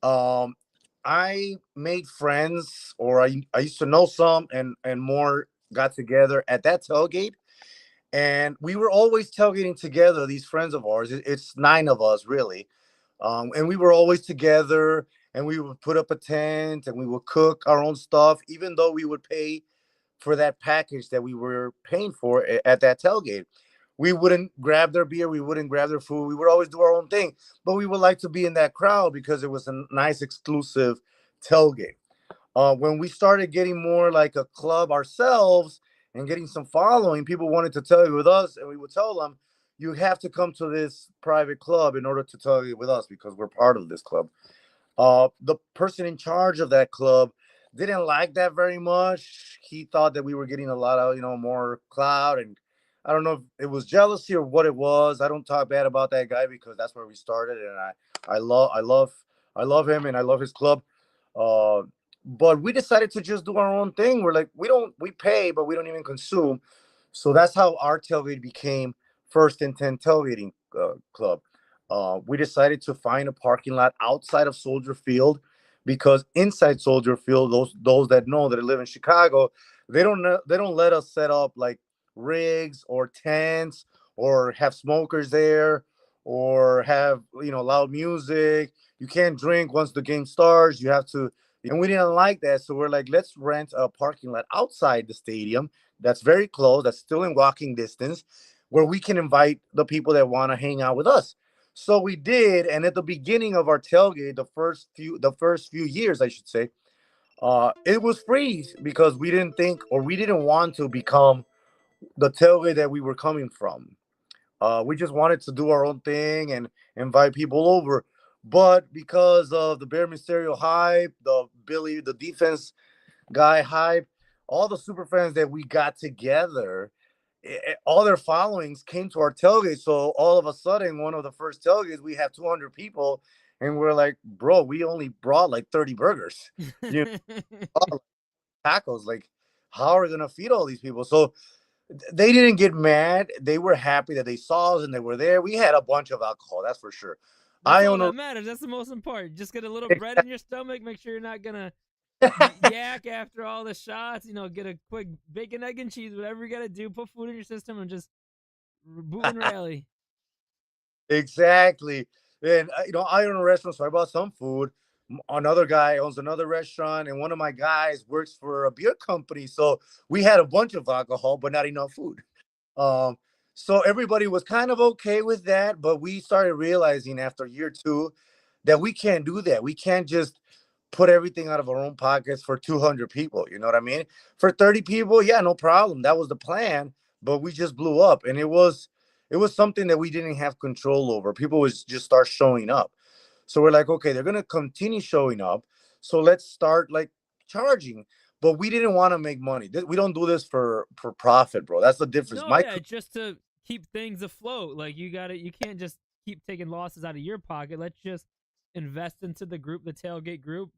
Um, I made friends, or I used to know some, and more got together at that tailgate. And we were always tailgating together, these friends of ours. It's 9 of us, really, and we were always together, and we would put up a tent and we would cook our own stuff, even though we would pay for that package that we were paying for at that tailgate. We wouldn't grab their beer, we wouldn't grab their food, we would always do our own thing, but we would like to be in that crowd because it was a nice exclusive tailgate. When we started getting more like a club ourselves and getting some following, people wanted to tailgate with us, and we would tell them, "You have to come to this private club in order to tailgate with us because we're part of this club." The person in charge of that club didn't like that very much. He thought that we were getting a lot of more clout, and I don't know if it was jealousy or what it was. I don't talk bad about that guy because that's where we started, and I love him and I love his club. Uh, but we decided to just do our own thing. We're like, we pay, but we don't even consume. So that's how our tailgate became First and 10 Tailgating Club. We decided to find a parking lot outside of Soldier Field because inside Soldier Field, those that know that live in Chicago, they don't let us set up like rigs or tents or have smokers there or have loud music. You can't drink once the game starts. You have to And we didn't like that. So we're like, let's rent a parking lot outside the stadium that's very close, that's still in walking distance, where we can invite the people that want to hang out with us. So we did. And at the beginning of our tailgate, the first few years, I should say, it was free because we didn't think or we didn't want to become the tailgate that we were coming from. We just wanted to do our own thing and invite people over. But because of the Bear Misterio hype, the defense guy hype, all the super fans that we got together, all their followings came to our tailgate. So all of a sudden, one of the first tailgates, we have 200 people, and we're like, bro, we only brought like 30 burgers, you know, tacos. Like, how are we gonna feed all these people? So they didn't get mad. They were happy that they saw us and they were there. We had a bunch of alcohol, that's for sure. That's I all own a that matters. That's the most important. Just get a little bread in your stomach. Make sure you're not gonna yak after all the shots. Get a quick bacon, egg, and cheese. Whatever you gotta do. Put food in your system and just boot and rally. exactly. And I own a restaurant, so I bought some food. Another guy owns another restaurant, and one of my guys works for a beer company. So we had a bunch of alcohol, but not enough food. Um, so everybody was kind of okay with that, but we started realizing after year two that we can't do that. We can't just put everything out of our own pockets for 200 people. You know what I mean? For 30 people, yeah, no problem. That was the plan, but we just blew up, and it was something that we didn't have control over. People was just start showing up. So we're like, okay, they're gonna continue showing up. So let's start like charging. But we didn't want to make money. We don't do this for profit, bro. That's the difference. No, yeah, just to keep things afloat. Like you got to You can't just keep taking losses out of your pocket. Let's just invest into the group, the tailgate group,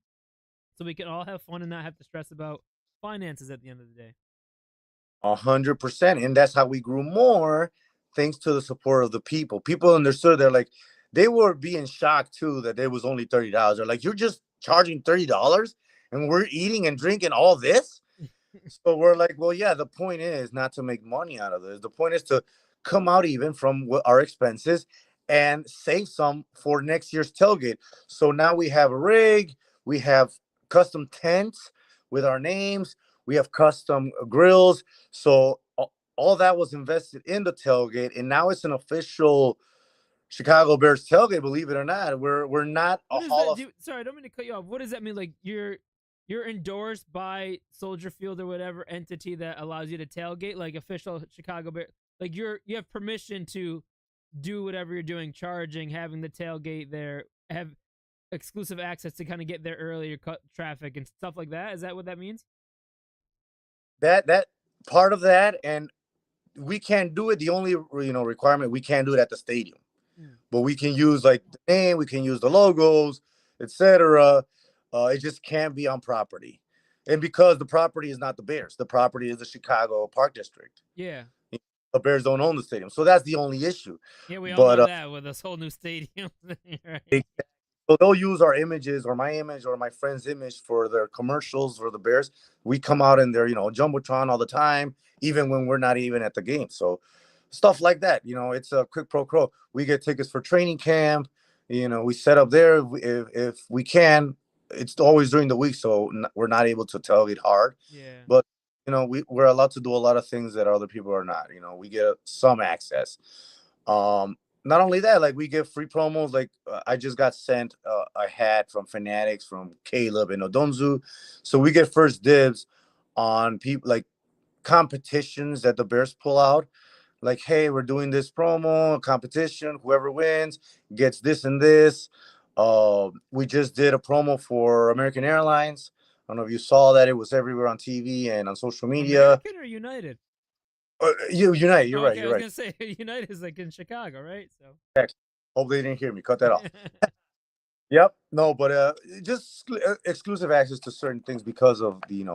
so we can all have fun and not have to stress about finances at the end of the day. 100%. And that's how we grew more, thanks to the support of the people. People understood. They were being shocked too that it was only $30. They're like, you're just charging $30 and we're eating and drinking all this? So we're like, well, yeah, the point is not to make money out of this. The point is to come out even from our expenses and save some for next year's tailgate. So now we have a rig, we have custom tents with our names, we have custom grills. So all that was invested in the tailgate, and now it's an official Chicago Bears tailgate. Believe it or not, we're not a What does that Hall of do? Sorry, I don't mean to cut you off. What does that mean? Like you're endorsed by Soldier Field or whatever entity that allows you to tailgate, like official Chicago Bear. Like you have permission to do whatever you're doing, charging, having the tailgate there, have exclusive access to kind of get there earlier, cut traffic and stuff like that. Is that what that means? that part of that. And we can't do it. The only requirement, we can't do it at the stadium, Hmm. but we can use like the name, we can use the logos, etc. It just can't be on property, and because the property is not the Bears, the property is the Chicago Park District. Yeah. The Bears don't own the stadium, so that's the only issue. Yeah, we all But know that with this whole new stadium. Right. so they'll use our images or my image or my friend's image for their commercials for the Bears. We come out in their, jumbotron all the time, even when we're not even at the game. So stuff like that, it's a quick pro quo. We get tickets for training camp. We set up there if we can. It's always during the week, so we're not able to tailgate hard. Yeah. But we're allowed to do a lot of things that other people are not. We get some access. Not only that, like we get free promos. Like I just got sent a hat from Fanatics from Caleb and Odonzu, so we get first dibs on people like competitions that the Bears pull out. Like, hey, we're doing this promo competition. Whoever wins gets this and this. We just did a promo for American Airlines. I don't know if you saw that. It was everywhere on TV and on social media. American or United? United, you're Oh, right. okay, I You're was right. gonna say United is like in Chicago, right? So. Hope they didn't hear me. Cut that off. Yep. No, but just exclusive access to certain things because of the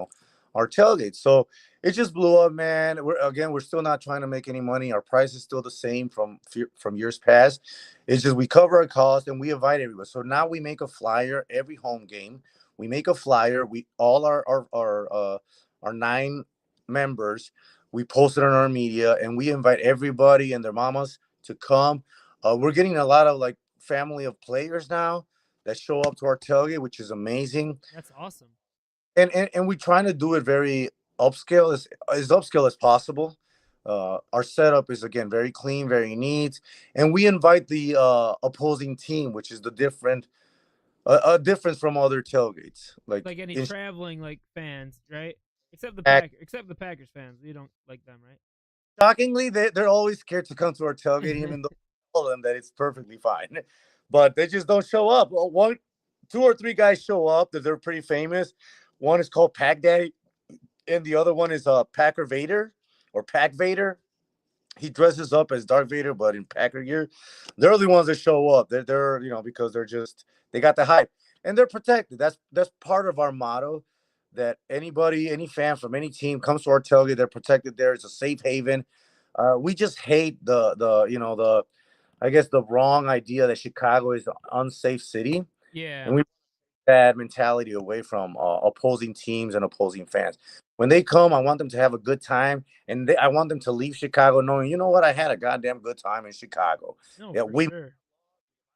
our tailgate. So it just blew up, man. We're still not trying to make any money. Our price is still the same from years past. It's just we cover our cost and we invite everyone. So now we make a flyer every home game. We make a flyer. We all our 9 members. We post it on our media and we invite everybody and their mamas to come. We're getting a lot of like family of players now that show up to our tailgate, which is amazing. That's awesome. And we're trying to do it very upscale as upscale as possible. Our setup is again very clean, very neat, and we invite the opposing team, which is the different a difference from other tailgates. Like Like any in traveling like fans, right? fact, Except the Packers fans. You don't like them, right? shockingly, they're always scared to come to our tailgate, even though we tell them that it's perfectly fine. But they just don't show up. Well, one, two, or three guys show up that they're pretty famous. One is called Pack Daddy, and the other one is Packer Vader or Pack Vader. He dresses up as Darth Vader, but in Packer gear. They're the ones that show up. They're because they got the hype and they're protected. That's part of our motto. That anybody, any fan from any team comes to our tailgate, they're protected there. It's a safe haven. We just hate the I guess the wrong idea that Chicago is an unsafe city, Yeah. and we bad mentality away from opposing teams and opposing fans. When they come, I want them to have a good time, and I want them to leave Chicago knowing, you know what, I had a goddamn good time in Chicago. No, Yeah, for sure.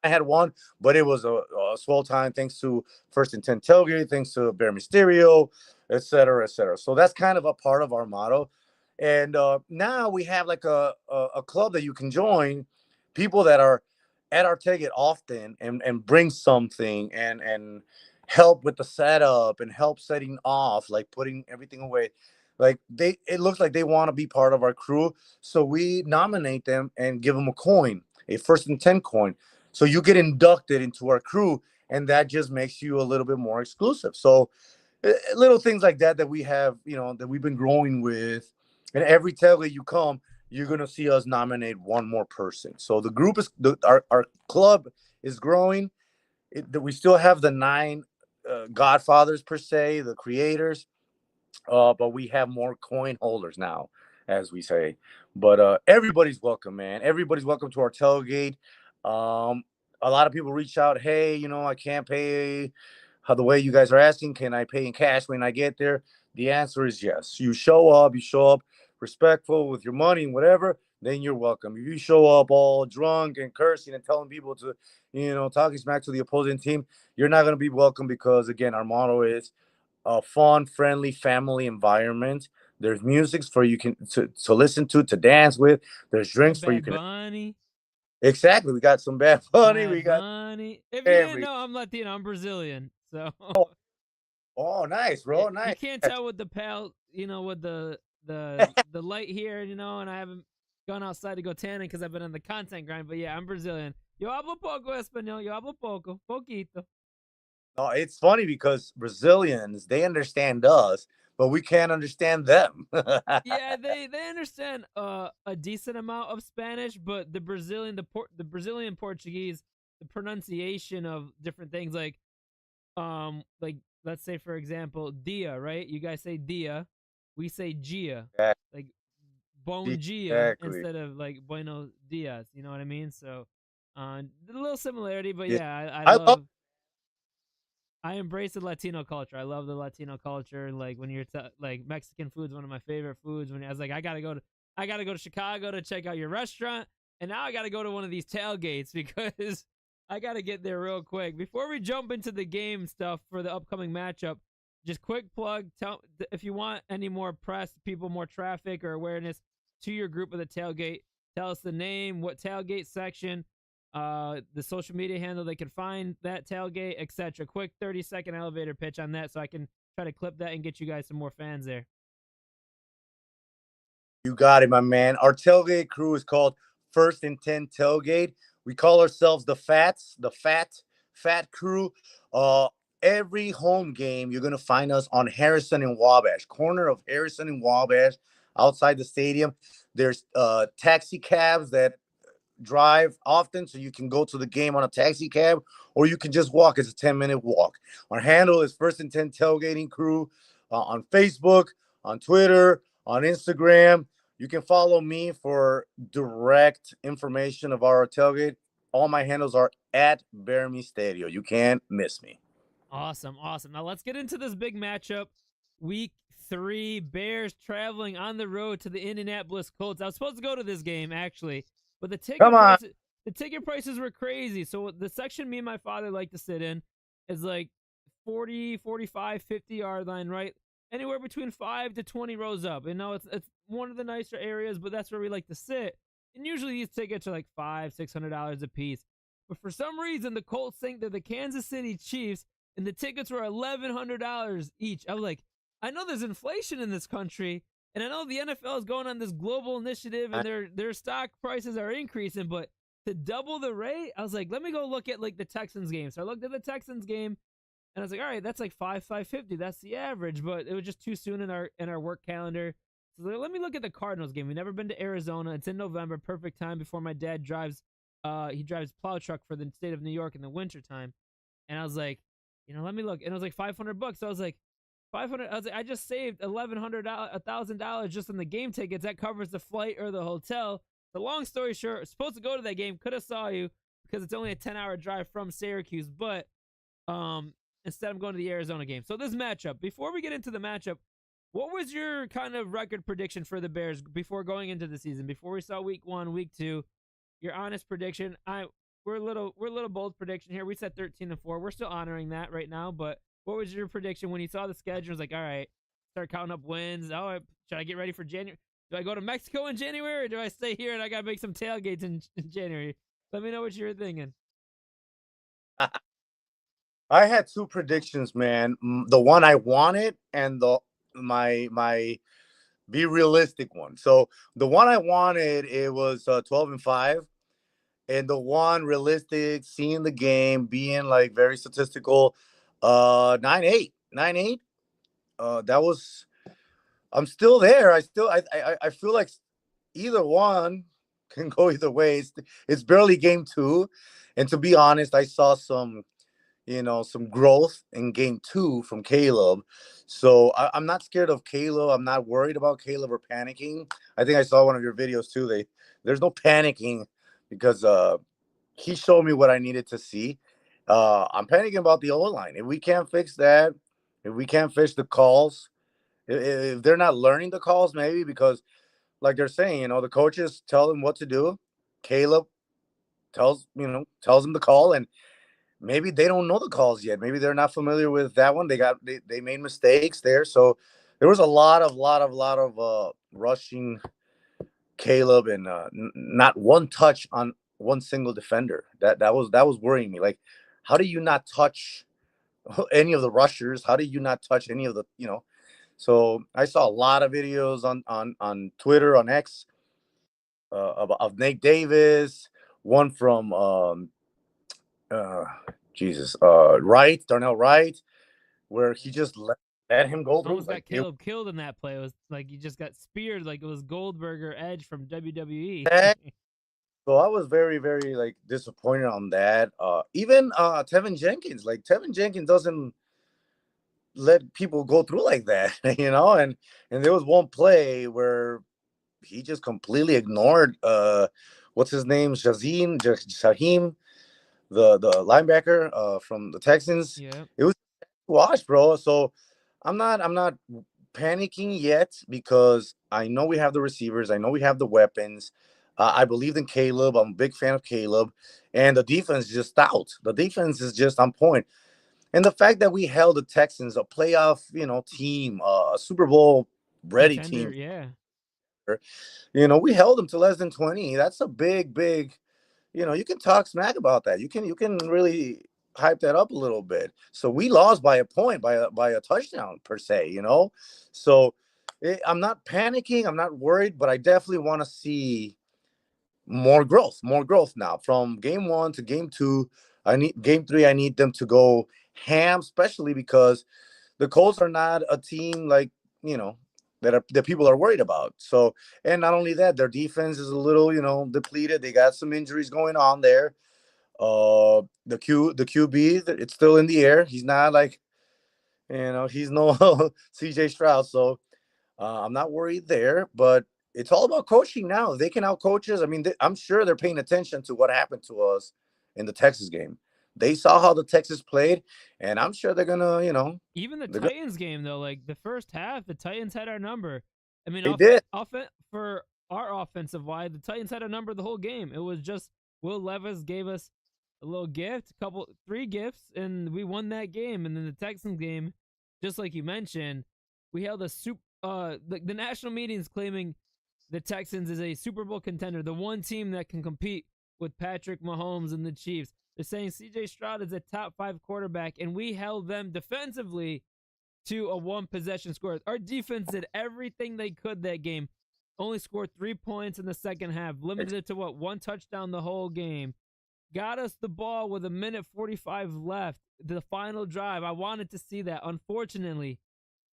I had one, but it was a swell time thanks to First and 10 Tailgate, thanks to Bear Misterio, et cetera, et cetera. So that's kind of a part of our motto. And now we have like a club that you can join, people that are at our tailgate often and bring something and help with the setup and help setting off, like putting everything away. Like it looks like they want to be part of our crew. So we nominate them and give them a coin, a First and 10 coin, so you get inducted into our crew, and that just makes you a little bit more exclusive. So little things like that that we have, that we've been growing with. And every tailgate you come, you're gonna see us nominate one more person. So the group is our club is growing. We still have the nine godfathers per se, the creators, but we have more coin holders now, as we say. But everybody's welcome, man. Everybody's welcome to our tailgate. Um, a lot of people reach out, hey, I can't pay how the way you guys are asking. Can I pay in cash when I get there? The answer is yes. You show up respectful with your money and whatever, then you're welcome. If you show up all drunk and cursing and telling people to, talking smack to the opposing team, you're not going to be welcome because, again, our motto is a fun, friendly family environment. There's music for you to listen to dance with. There's Got drinks for you Bad can Bunny. exactly. We got some Bad Bunny. We Bad got Bunny. If you didn't every. know, I'm Latino. I'm Brazilian. So Oh, nice, yeah, bro. you Nice. can't tell with the with the light here, and I haven't gone outside to go tanning because I've been on the content grind. But yeah, I'm Brazilian. Yo hablo poco español. Yo hablo poco, poquito. No, it's funny because Brazilians, they understand us, but we can't understand them. Yeah, they understand a decent amount of Spanish, but the Brazilian Portuguese, the pronunciation of different things like let's say for example dia, right? You guys say dia, we say gia, like bon gia Exactly. instead of like buenos dias, you know what I mean? So a little similarity, but Yeah. yeah, I love I embrace the Latino culture. I love the Latino culture. Like when like Mexican food's one of my favorite foods. When I was like, I gotta go to Chicago to check out your restaurant, and now I gotta go to one of these tailgates because I gotta get there real quick. Before we jump into the game stuff for the upcoming matchup, just quick plug. Tell if you want any more press, people, more traffic or awareness to your group of the tailgate. Tell us the name, what tailgate section, the social media handle they can find that tailgate, etc. Quick 30-second elevator pitch on that so I can try to clip that and get you guys some more fans there. You got it, my man. Our tailgate crew is called First and 10 Tailgate. We call ourselves the Fats, the Fat Crew. Uh, every home game, you're gonna find us on Harrison and Wabash, corner of Harrison and Wabash, outside the stadium. There's taxi cabs that drive often, so you can go to the game on a taxi cab, or you can just walk. It's a 10-minute walk. Our handle is First and 10 Tailgating Crew on Facebook, on Twitter, on Instagram. You can follow me for direct information of our tailgate. All my handles are at Bear Misterio. You can't miss me. Awesome, awesome. Now let's get into this big matchup. Week 3, Bears traveling on the road to the Indianapolis Colts. I was supposed to go to this game actually, but the ticket Come on. prices the ticket prices were crazy. So the section me and my father like to sit in is like 40, 45, 50 yard line, right? Anywhere between 5 to 20 rows up. You know, it's one of the nicer areas, but that's where we like to sit. And usually these tickets are like $500-$600 a piece. But for some reason, the Colts think that the Kansas City Chiefs and the tickets were $1,100 each. I was like, I know there's inflation in this country, and I know the NFL is going on this global initiative, and their stock prices are increasing, but to double the rate, I was like, let me go look at like the Texans game. So I looked at the Texans game, and I was like, all right, that's like 550. That's the average, but it was just too soon in our work calendar. So let me look at the Cardinals game. We've never been to Arizona. It's in November, perfect time before my dad drives. He drives plow truck for the state of New York in the wintertime. And I was like, let me look. And it was like $500. So I was like, 500. I was like, I just saved $1,100 just on the game tickets. That covers the flight or the hotel. The long story short, supposed to go to that game. Could have saw you because it's only a 10-hour drive from Syracuse. But instead I'm going to the Arizona game. So this matchup, before we get into the matchup, what was your kind of record prediction for the Bears before going into the season? Before we saw week 1, week 2, your honest prediction. We're a little bold prediction here. We said 13-4. We're still honoring that right now, but what was your prediction when you saw the schedule? It was like, all right, start counting up wins. Oh, should I get ready for January? Do I go to Mexico in January, or do I stay here and I gotta make some tailgates in January? Let me know what you're thinking. I had two predictions, man. The one I wanted and my be realistic one. So the one I wanted, it was 12-5, and the one realistic, seeing the game, being like very statistical, 9-8, 9-8. That was. I'm still there. I feel like either one can go either way. It's barely game 2, and to be honest, I saw some growth in game 2 from Caleb. So I'm not scared of Caleb. I'm not worried about Caleb or panicking. I think I saw one of your videos too. There's no panicking because he showed me what I needed to see. I'm panicking about the O-line. If we can't fix that, if we can't fix the calls, if they're not learning the calls, maybe because like they're saying, the coaches tell them what to do. Caleb tells them the call, and maybe they don't know the calls yet. Maybe they're not familiar with that one. They made mistakes there. So there was a lot of rushing Caleb and not one touch on one single defender. That was worrying me. Like, how do you not touch any of the rushers? How do you not touch any of the So I saw a lot of videos on Twitter, on X, of Nate Davis, one from uh, Darnell Wright, where he just let him go through. Almost got Caleb killed in that play. It was like he just got speared like it was Goldberger Edge from WWE. So I was very, very like disappointed on that. Even Tevin Jenkins doesn't let people go through like that, and there was one play where he just completely ignored what's his name, Shaheem, the linebacker from the Texans. Yeah. It was watch, bro. So I'm not panicking yet because I know we have the receivers. I know we have the weapons. I believe in Caleb. I'm a big fan of Caleb, and the defense is just stout. The defense is just on point. And the fact that we held the Texans, a playoff, team, a Super Bowl ready Contender, team, yeah. we held them to less than 20. That's a big, big. You can talk smack about that. You can really hype that up a little bit. So we lost by a point, by a touchdown per se. So I'm not panicking. I'm not worried, but I definitely want to see more growth now from game 1 to game 2. I need game 3. I need them to go ham, especially because the Colts are not a team like that people are worried about. So, and not only that, their defense is a little depleted. They got some injuries going on there. The QB, it's still in the air. He's not like he's no CJ Stroud. So I'm not worried there, but it's all about coaching now. If they can outcoach us, I mean, I'm sure they're paying attention to what happened to us in the Texas game. They saw how the Texas played, and I'm sure they're gonna, Even the Titans game though, like the first half, the Titans had our number. I mean, they did. for our offensive line, the Titans had a number the whole game. It was just Will Levis gave us a little gift, three gifts, and we won that game. And then the Texans game, just like you mentioned, we held a the national media is claiming the Texans is a Super Bowl contender, the one team that can compete with Patrick Mahomes and the Chiefs. They're saying CJ Stroud is a top 5 quarterback, and we held them defensively to a 1-possession score. Our defense did everything they could that game. Only scored 3 points in the second half, limited it to 1 touchdown the whole game. Got us the ball with 1:45 left. The final drive. I wanted to see that. Unfortunately,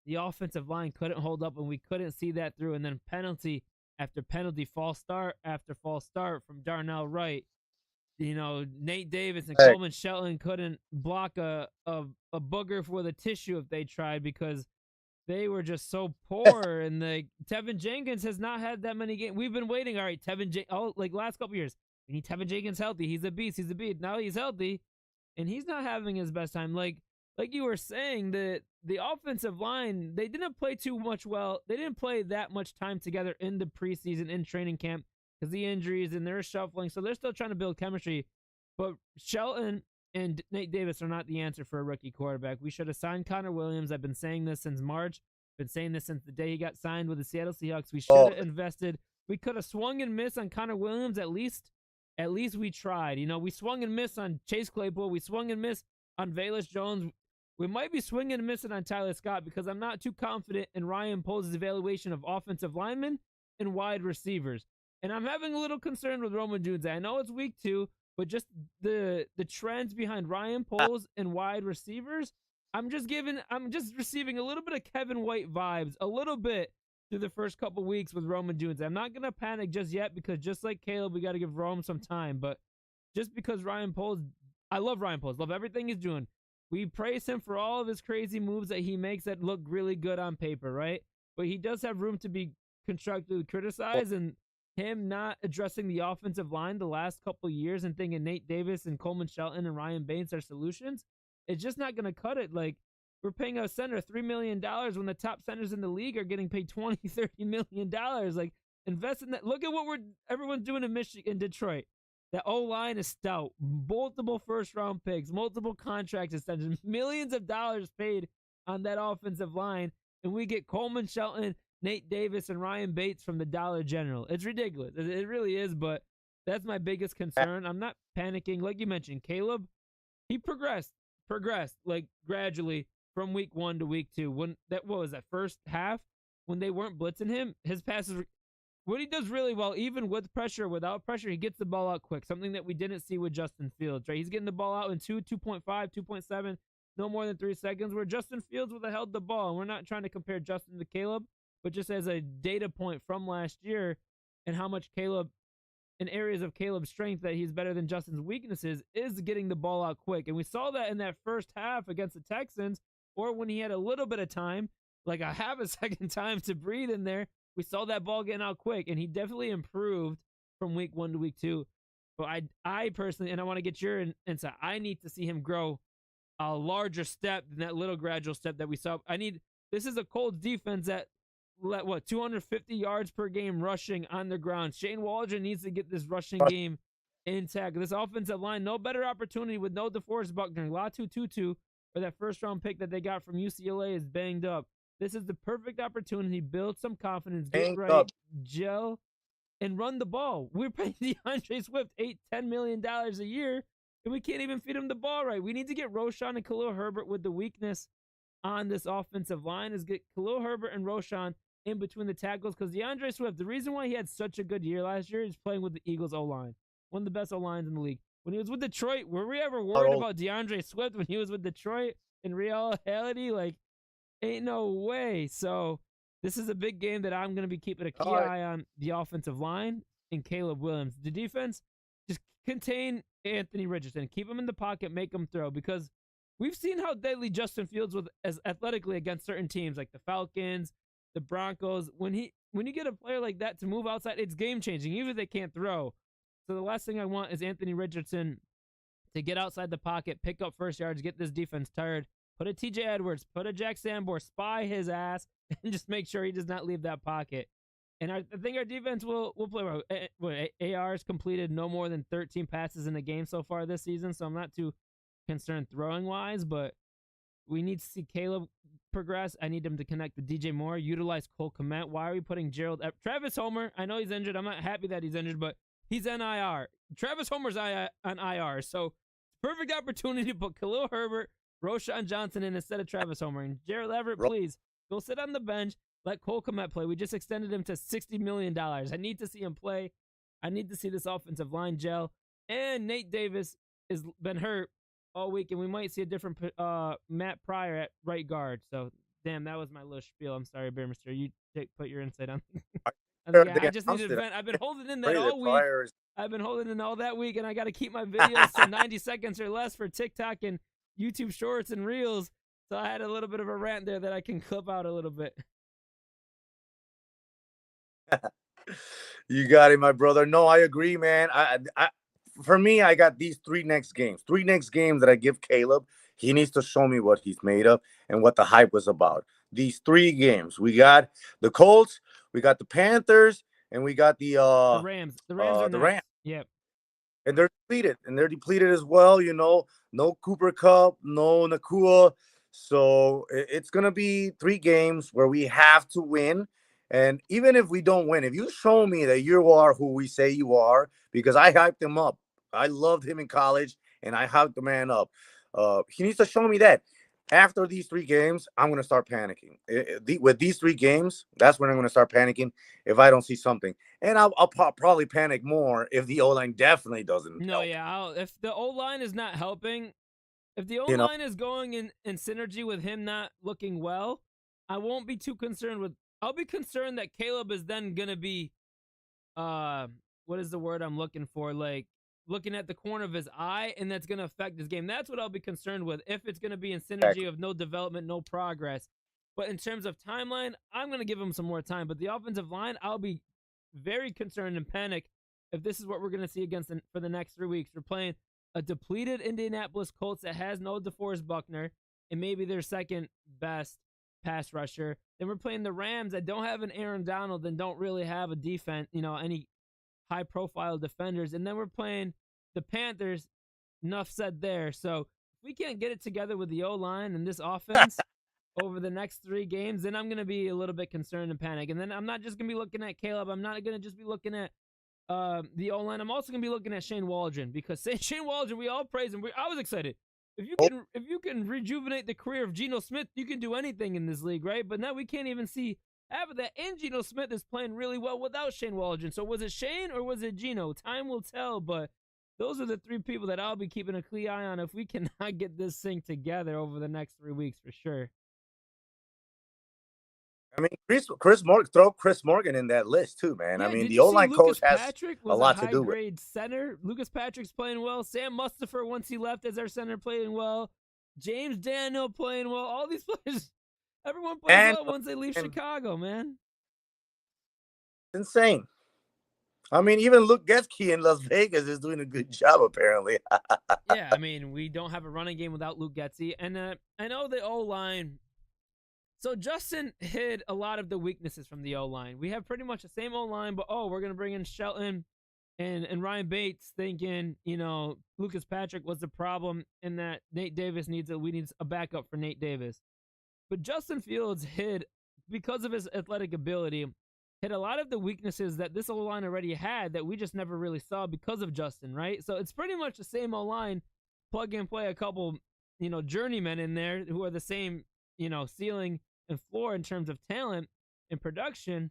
the offensive line couldn't hold up, and we couldn't see that through. And then penalty after penalty, false start after false start from Darnell Wright. Nate Davis and Coleman Shelton couldn't block a booger with a tissue if they tried because they were just so poor. And Tevin Jenkins has not had that many games. We've been waiting. All right, last couple years, we need Tevin Jenkins healthy. He's a beast. He's a beast. Now he's healthy, and he's not having his best time. Like you were saying, the offensive line, they didn't play too much well. They didn't play that much time together in the preseason, in training camp, because the injuries and they're shuffling. So they're still trying to build chemistry. But Shelton and Nate Davis are not the answer for a rookie quarterback. We should have signed Connor Williams. I've been saying this since March. Been saying this since the day he got signed with the Seattle Seahawks. We should have invested. We could have swung and missed on Connor Williams. At least we tried. We swung and missed on Chase Claypool. We swung and missed on Velus Jones. We might be swinging and missing on Tyler Scott because I'm not too confident in Ryan Poles' evaluation of offensive linemen and wide receivers. And I'm having a little concern with Roman Jones. I know it's week 2, but just the trends behind Ryan Poles and wide receivers, I'm just receiving a little bit of Kevin White vibes, a little bit through the first couple weeks with Roman Jones. I'm not gonna panic just yet because just like Caleb, we got to give Rome some time. But just because Ryan Poles, I love Ryan Poles, love everything he's doing. We praise him for all of his crazy moves that he makes that look really good on paper, right? But he does have room to be constructively criticized, and him not addressing the offensive line the last couple of years and thinking Nate Davis and Coleman Shelton and Ryan Baines are solutions, it's just not going to cut it. Like, we're paying a center $3 million when the top centers in the league are getting paid $20-30 million. Like, invest in that. Look at what everyone's doing in Detroit. That O-line is stout. Multiple first-round picks, multiple contract extensions, millions of dollars paid on that offensive line, and we get Coleman Shelton, Nate Davis, and Ryan Bates from the Dollar General. It's ridiculous. It really is, but that's my biggest concern. I'm not panicking. Like you mentioned, Caleb, he progressed like gradually from week 1 to week 2. What was that first half when they weren't blitzing him? His passes were, what he does really well, even with pressure, without pressure, he gets the ball out quick. Something that we didn't see with Justin Fields, right? He's getting the ball out in 2.5, 2.7, no more than 3 seconds, where Justin Fields would have held the ball. And we're not trying to compare Justin to Caleb, but just as a data point from last year and how much Caleb, in areas of Caleb's strength that he's better than Justin's weaknesses, is getting the ball out quick. And we saw that in that first half against the Texans, or when he had a little bit of time, like a half a second time to breathe in there, we saw that ball getting out quick, and he definitely improved from week 1 to week 2. But I personally, and I want to get your insight, I need to see him grow a larger step than that little gradual step that we saw. This is a Colts defense that 250 yards per game rushing on the ground. Shane Waldron needs to get this rushing game intact. This offensive line, no better opportunity with no DeForest Buckner. Latu Tutu, or that first-round pick that they got from UCLA, is banged up. This is the perfect opportunity. Build some confidence, get right, gel, and run the ball. We're paying DeAndre Swift $8-10 million a year, and we can't even feed him the ball right. We need to get Roschon and Khalil Herbert with the weakness on this offensive line, is get Khalil Herbert and Roschon in between the tackles, because DeAndre Swift, the reason why he had such a good year last year is playing with the Eagles O-line, one of the best O-lines in the league. When he was with Detroit, were we ever worried about DeAndre Swift when he was with Detroit? In reality, like, ain't no way. So this is a big game that I'm going to be keeping a key eye on, the offensive line and Caleb Williams. The defense, just contain Anthony Richardson. Keep him in the pocket, make him throw, because we've seen how deadly Justin Fields was as athletically against certain teams like the Falcons, the Broncos. When you get a player like that to move outside, it's game-changing, even if they can't throw. So the last thing I want is Anthony Richardson to get outside the pocket, pick up first yards, get this defense tired. Put a TJ Edwards, put a Jack Sanborn, spy his ass, and just make sure he does not leave that pocket. And I think our defense will play well. AR's completed no more than 13 passes in a game so far this season, so I'm not too concerned throwing wise, but we need to see Caleb progress. I need him to connect to DJ Moore, utilize Cole Kmet. Why are we putting Travis Homer? I know he's injured. I'm not happy that he's injured, but he's on IR. Travis Homer's on IR, so perfect opportunity to put Khalil Herbert, Roshan Johnson in instead of Travis Homer. And Gerald Everett, please go sit on the bench. Let Cole Kmet play. We just extended him to $60 million. I need to see him play. I need to see this offensive line gel. And Nate Davis has been hurt all week, and we might see a different Matt Pryor at right guard. So, damn, that was my little spiel. I'm sorry, Bear Misterio. You put your insight on. I just needed to vent. I've been holding in that all week. I've been holding in all that week, and I got to keep my videos to 90 seconds or less for TikTok and YouTube Shorts and Reels. So I had a little bit of a rant there that I can clip out a little bit. You got it, my brother. No, I agree, man. For me, I got these three next games that I give Caleb. He needs to show me what he's made of and what the hype was about. These 3 games, we got the Colts, we got the Panthers, and we got the Rams. The Rams are the next. Rams. Yep. And they're depleted as well. You know, no Cooper Cup, no Nakua. So it's gonna be 3 games where we have to win. And even if we don't win, if you show me that you are who we say you are, because I hyped him up, I loved him in college, and I hyped the man up. He needs to show me that. After these 3 games, I'm gonna start panicking. With these 3 games, that's when I'm gonna start panicking if I don't see something. And I'll probably panic more if the O line definitely doesn't. No, help. yeah. If the O line is not helping, if the O line is going in synergy with him not looking well, I won't be too concerned with. I'll be concerned that Caleb is then gonna be, what is the word I'm looking for? Like looking at the corner of his eye, and that's gonna affect his game. That's what I'll be concerned with. If it's gonna be in synergy of no development, no progress. But in terms of timeline, I'm gonna give him some more time. But the offensive line, I'll be very concerned and panic if this is what we're gonna see for the next 3 weeks. We're playing a depleted Indianapolis Colts that has no DeForest Buckner and maybe their second best pass rusher. Then we're playing the Rams that don't have an Aaron Donald and don't really have a defense, any high profile defenders. And then we're playing the Panthers. Enough said there. So if we can't get it together with the O line and this offense over the next 3 games, then I'm going to be a little bit concerned and panic. And then I'm not just going to be looking at Caleb. I'm not going to just be looking at the O line. I'm also going to be looking at Shane Waldron, because Shane Waldron, we all praise him. I was excited. If you can rejuvenate the career of Geno Smith, you can do anything in this league, right? But now we can't even see half of that. And Geno Smith is playing really well without Shane Waldron. So was it Shane or was it Geno? Time will tell. But those are the 3 people that I'll be keeping a clear eye on if we cannot get this thing together over the next 3 weeks for sure. I mean, throw Chris Morgan in that list too, man. Yeah, I mean, the O-line coach has a lot to do with. Grade center. Lucas Patrick's playing well. Sam Mustipher, once he left as our center, playing well. James Daniel playing well. All these players, everyone plays well once they leave Chicago, man. It's insane. I mean, even Luke Getsky in Las Vegas is doing a good job, apparently. Yeah, I mean, we don't have a running game without Luke Getsy. And I know the O-line. So Justin hid a lot of the weaknesses from the O-line. We have pretty much the same O-line, but we're going to bring in Shelton and Ryan Bates, thinking, Lucas Patrick was the problem and that Nate Davis we need a backup for Nate Davis. But Justin Fields hid, because of his athletic ability, hit a lot of the weaknesses that this O-line already had that we just never really saw because of Justin, right? So it's pretty much the same O-line, plug and play a couple, journeymen in there who are the same, ceiling and floor in terms of talent and production.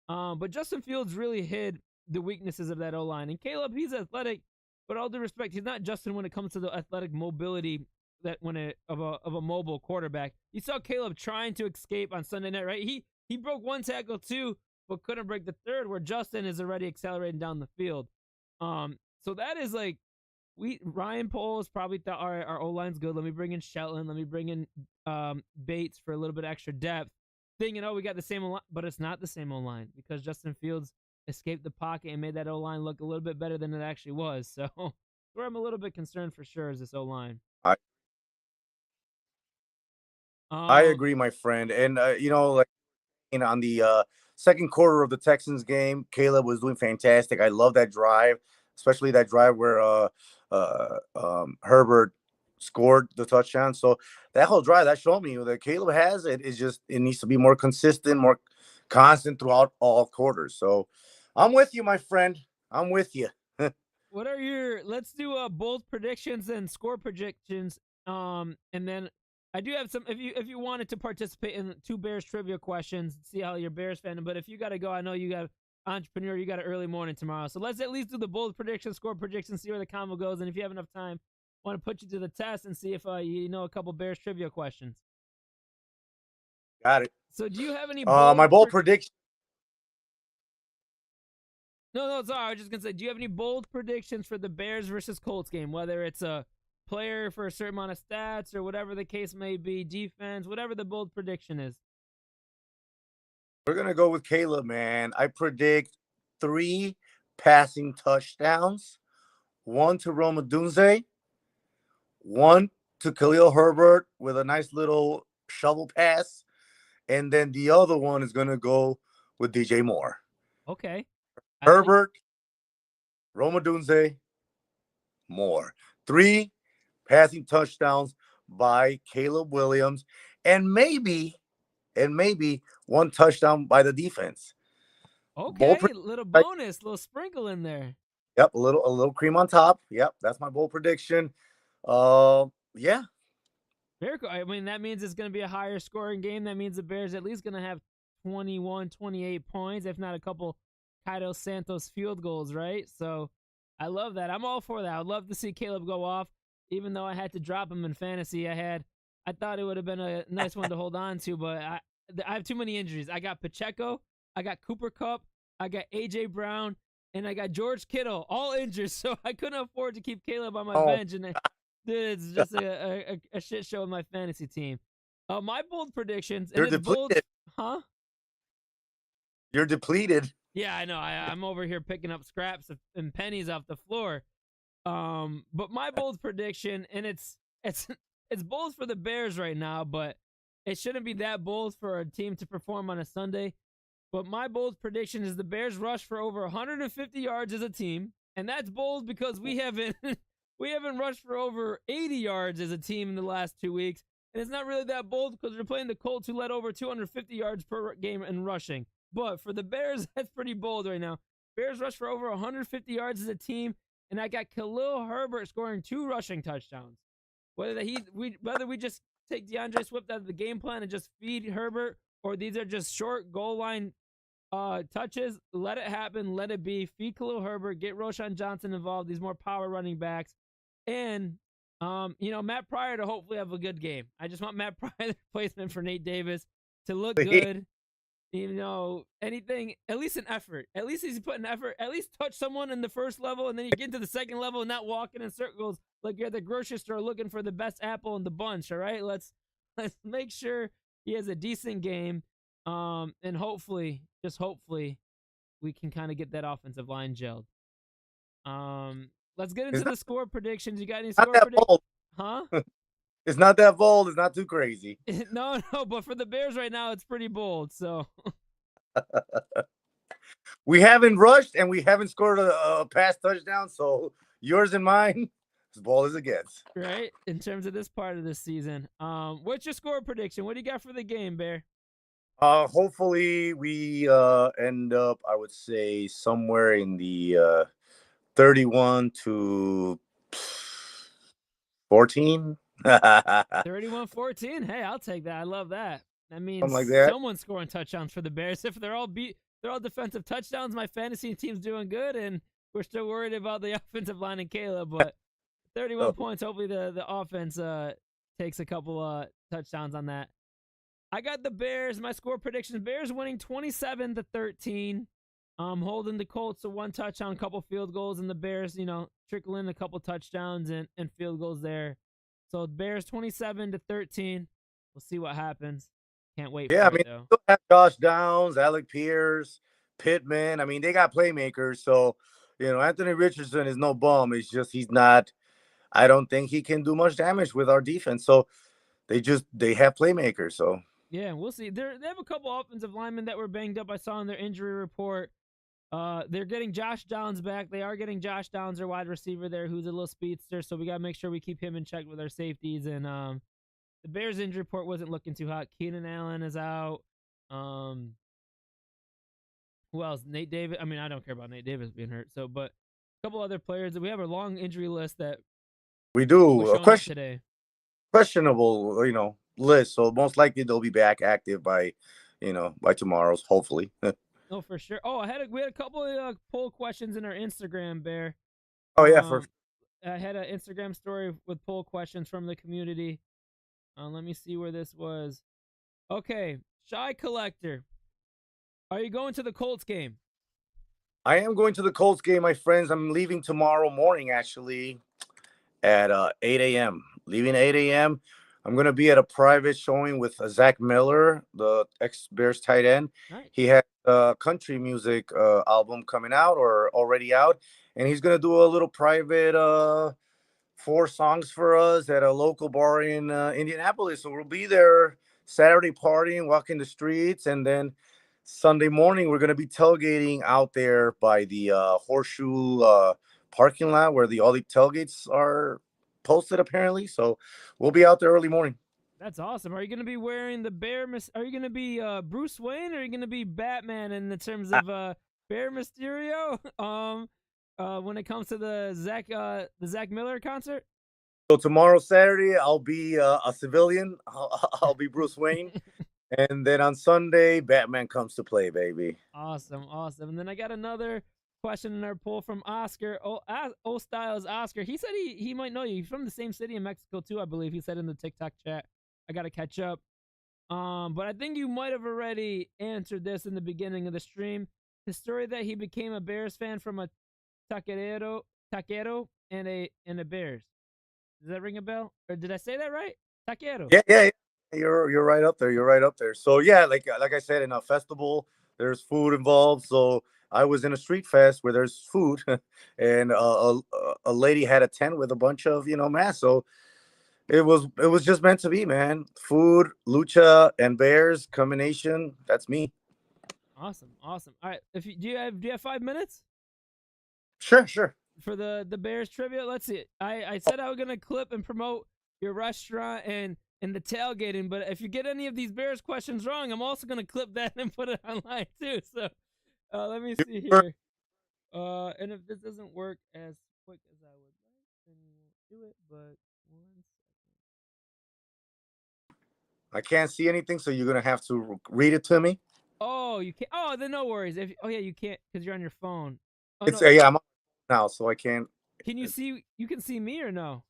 But Justin Fields really hid the weaknesses of that O-line. And Caleb, he's athletic, but all due respect, he's not Justin when it comes to the athletic mobility of a mobile quarterback. You saw Caleb trying to escape on Sunday night, right? He broke 1 tackle too, but couldn't break the 3rd, where Justin is already accelerating down the field. So that is like, Ryan Poles probably thought, all right, our O-line's good. Let me bring in Shelton. Let me bring in Bates for a little bit extra depth. Thinking, we got the same O-line, but it's not the same O-line because Justin Fields escaped the pocket and made that O-line look a little bit better than it actually was. So where I'm a little bit concerned for sure is this O-line. I agree, my friend. And, like on the second quarter of the Texans game, Caleb was doing fantastic. I love that drive, especially that drive where Herbert scored the touchdown. So that whole drive, that showed me that Caleb has it. It's just it needs to be more consistent, more constant throughout all quarters. So I'm with you, my friend. I'm with you. What are your? Let's do bold predictions and score predictions. And then I do have some. If you wanted to participate in two Bears trivia questions, see how your Bears fan. But if you got to go, I know you got entrepreneur. You got an early morning tomorrow. So let's at least do the bold prediction, score prediction, see where the combo goes. And if you have enough time, I want to put you to the test and see if you know a couple Bears trivia questions. Got it. So do you have any my bold prediction? No, sorry. I was just gonna say, do you have any bold predictions for the Bears versus Colts game? Whether it's a player for a certain amount of stats or whatever the case may be, defense, whatever the bold prediction is. We're gonna go with Caleb, man. I predict 3 passing touchdowns, 1 to Roma Dunze, 1 to Khalil Herbert with a nice little shovel pass, and then the other one is gonna go with DJ Moore. Okay. Herbert, Roma Dunze, Moore. 3 passing touchdowns by Caleb Williams, and maybe 1 touchdown by the defense. Okay, little bonus, little sprinkle in there. Yep, a little cream on top. Yep, that's my bold prediction. Yeah. Very cool. I mean, that means it's going to be a higher scoring game. That means the Bears at least going to have 21, 28 points, if not a couple Kaido Santos field goals, right? So I love that. I'm all for that. I'd love to see Caleb go off, even though I had to drop him in fantasy. I thought it would have been a nice one to hold on to, but I have too many injuries. I got Pacheco, I got Cooper Kupp, I got AJ Brown, and I got George Kittle, all injured, so I couldn't afford to keep Caleb on my bench. And dude, it's just a shit show with my fantasy team. My bold predictions. You're depleted. Huh? You're depleted. Yeah, I know. I'm over here picking up scraps and pennies off the floor. But my bold prediction, and it's bold for the Bears right now, but it shouldn't be that bold for a team to perform on a Sunday. But my bold prediction is the Bears rush for over 150 yards as a team, and that's bold because we haven't rushed for over 80 yards as a team in the last 2 weeks, and it's not really that bold because we're playing the Colts, who led over 250 yards per game in rushing. But for the Bears, that's pretty bold right now. Bears rush for over 150 yards as a team, and I got Khalil Herbert scoring 2 rushing touchdowns. Whether we just take DeAndre Swift out of the game plan and just feed Herbert, or these are just short goal line touches, let it happen, let it be. Feed Khalil Herbert, get Roschon Johnson involved, these more power running backs, and Matt Pryor to hopefully have a good game. I just want Matt Pryor, the replacement for Nate Davis, to look good. Anything, at least an effort. At least he's putting effort. At least touch someone in the first level, and then you get into the second level and not walking in circles like you're at the grocery store looking for the best apple in the bunch. All right, let's make sure he has a decent game, and hopefully, just hopefully, we can kind of get that offensive line gelled. Let's get into the score predictions. You got any score predictions? Huh? It's not that bold. It's not too crazy. No, but for the Bears right now, it's pretty bold. So we haven't rushed and we haven't scored a pass touchdown. So yours and mine, as bold as it gets. Right, in terms of this part of the season. What's your score prediction? What do you got for the game, Bear? Hopefully we end up, I would say, somewhere in the 31 to 14. 31-14. Hey, I'll take that. I love that. That means someone's scoring touchdowns for the Bears. If they're all defensive touchdowns, my fantasy team's doing good, and we're still worried about the offensive line and Caleb. But 31 points. Hopefully the offense takes a couple touchdowns on that. I got the Bears. My score prediction: Bears winning 27-13. Holding the Colts to 1 touchdown, a couple field goals, and the Bears, trickle in a couple touchdowns and field goals there. So Bears 27-13. We'll see what happens. Can't wait. Yeah, for it, though. Still have Josh Downs, Alec Pierce, Pittman. I mean, they got playmakers. So, Anthony Richardson is no bum. It's just he's not. I don't think he can do much damage with our defense. So they have playmakers. So Yeah, we'll see. They have a couple offensive linemen that were banged up. I saw in their injury report. They're getting Josh Downs back. They are getting Josh Downs, their wide receiver there, who's a little speedster. So we got to make sure we keep him in check with our safeties. And the Bears injury report wasn't looking too hot. Keenan Allen is out. Who else? Nate Davis. I mean, I don't care about Nate Davis being hurt. So, but a couple other players. We have a long injury list that We was do a showing up today. questionable, list. So most likely they'll be back active by, by tomorrow's, hopefully. Oh, for sure. Oh, we had a couple of poll questions in our Instagram, Bear. Oh yeah, for I had an Instagram story with poll questions from the community. Let me see where this was. Okay, Shy Collector, are you going to the Colts game? I am going to the Colts game, my friends. I'm leaving tomorrow morning, actually, at 8 a.m. Leaving 8 a.m. I'm going to be at a private showing with Zach Miller, the ex-Bears tight end. Nice. He has a country music album coming out or already out, and he's going to do a little private 4 songs for us at a local bar in Indianapolis. So we'll be there Saturday partying, walking the streets, and then Sunday morning we're going to be tailgating out there by the Horseshoe parking lot where all the tailgates are posted apparently. So we'll be out there early morning. That's awesome. Are you going to be wearing the Are you going to be Bruce Wayne, or are you going to be Batman in the terms of Bear Mysterio? When it comes to the Zach Miller concert. So tomorrow Saturday I'll be a civilian. I'll be Bruce Wayne. And then on Sunday, Batman comes to play, baby. Awesome. And then I got another question in our poll from Oscar. O Styles Oscar. He said he might know you. He's from the same city in Mexico too, I believe. He said in the TikTok chat. I gotta catch up. But I think you might have already answered this in the beginning of the stream. The story that he became a Bears fan from a taquero and a Bears. Does that ring a bell? Or did I say that right? Taquero. Yeah. You're right up there. You're right up there. So yeah, like I said, in a festival, there's food involved. So I was in a street fest where there's food, and a lady had a tent with a bunch of masks. So it was just meant to be, man. Food, lucha, and Bears combination. That's me. Awesome. All right. Do you have 5 minutes? Sure. For the Bears trivia, let's see. I said I was gonna clip and promote your restaurant and the tailgating, but if you get any of these Bears questions wrong, I'm also gonna clip that and put it online too. So let me see here. And if this doesn't work as quick as I would like, then we won't do it. But 1 second. I can't see anything, so you're gonna have to read it to me. Oh, you can't. Oh, then no worries. Yeah, you can't because you're on your phone. Oh, It's no. yeah, I'm on now, so I can't. Can you see? You can see me or no?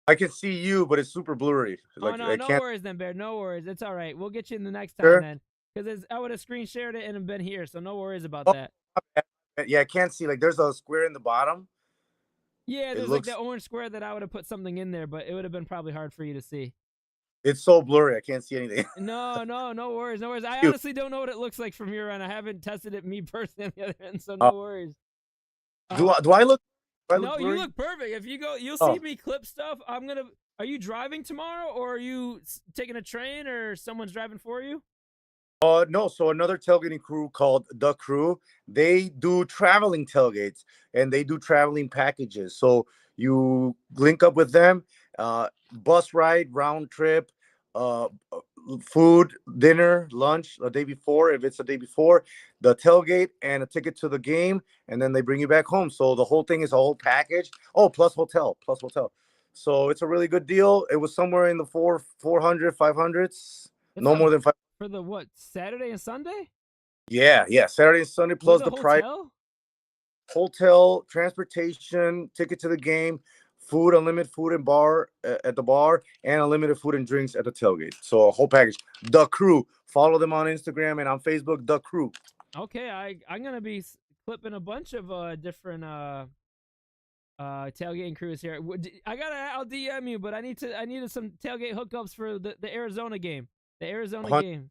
I can see you, but it's super blurry. Like, no can't... worries then, Bear. No worries. It's all right. We'll get you in the next time sure. then, because I would have screen shared it and been here, so no worries about that. Yeah, I can't see. Like, there's a square in the bottom. Yeah, there's like that orange square that I would have put something in there, but it would have been probably hard for you to see. It's so blurry, I can't see anything. No worries. I honestly don't know what it looks like from here on. I haven't tested it me personally on the other end, so no worries. Do I look? No, you look perfect. If you go, you'll see me clip stuff. Are you driving tomorrow, or are you taking a train, or someone's driving for you? No. So another tailgating crew called The Crew, they do traveling tailgates and they do traveling packages. So you link up with them, bus ride, round trip, food, dinner, lunch a day before, if it's a day before, the tailgate and a ticket to the game, and then they bring you back home. So the whole thing is a whole package. Oh, plus hotel. So it's a really good deal. It was somewhere in the 400, 500s. No more than 5. For the what, Saturday and Sunday? Yeah. Saturday and Sunday plus the price. Hotel, transportation, ticket to the game, food, unlimited food and bar at the bar, and unlimited food and drinks at the tailgate. So a whole package. The Crew. Follow them on Instagram and on Facebook. The Crew. Okay, I'm gonna be clipping a bunch of different tailgating crews here. I'll DM you, but I needed some tailgate hookups for the Arizona game. The Arizona game.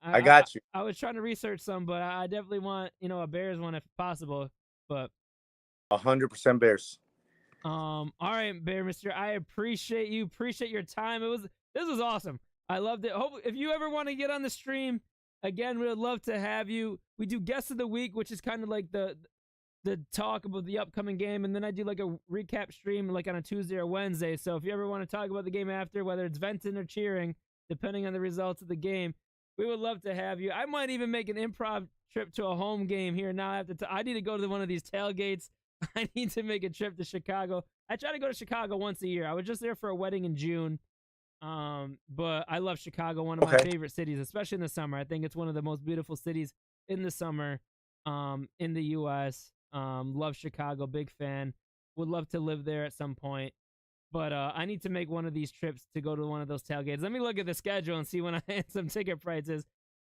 I got you. I was trying to research some, but I definitely want a Bears one if possible. But 100% Bears. All right, Bear Mister. I appreciate you. Appreciate your time. This was awesome. I loved it. Hope if you ever want to get on the stream again, we would love to have you. We do guest of the week, which is kind of like the talk about the upcoming game, and then I do like a recap stream like on a Tuesday or Wednesday. So if you ever want to talk about the game after, whether it's venting or cheering, depending on the results of the game, we would love to have you. I might even make an improv trip to a home game here now. I need to go to one of these tailgates. I need to make a trip to Chicago. I try to go to Chicago once a year. I was just there for a wedding in June. But I love Chicago, one of my favorite cities, especially in the summer. I think it's one of the most beautiful cities in the summer, in the US. Love Chicago, big fan. Would love to live there at some point. But I need to make one of these trips to go to one of those tailgates. Let me look at the schedule and see when I had some ticket prices.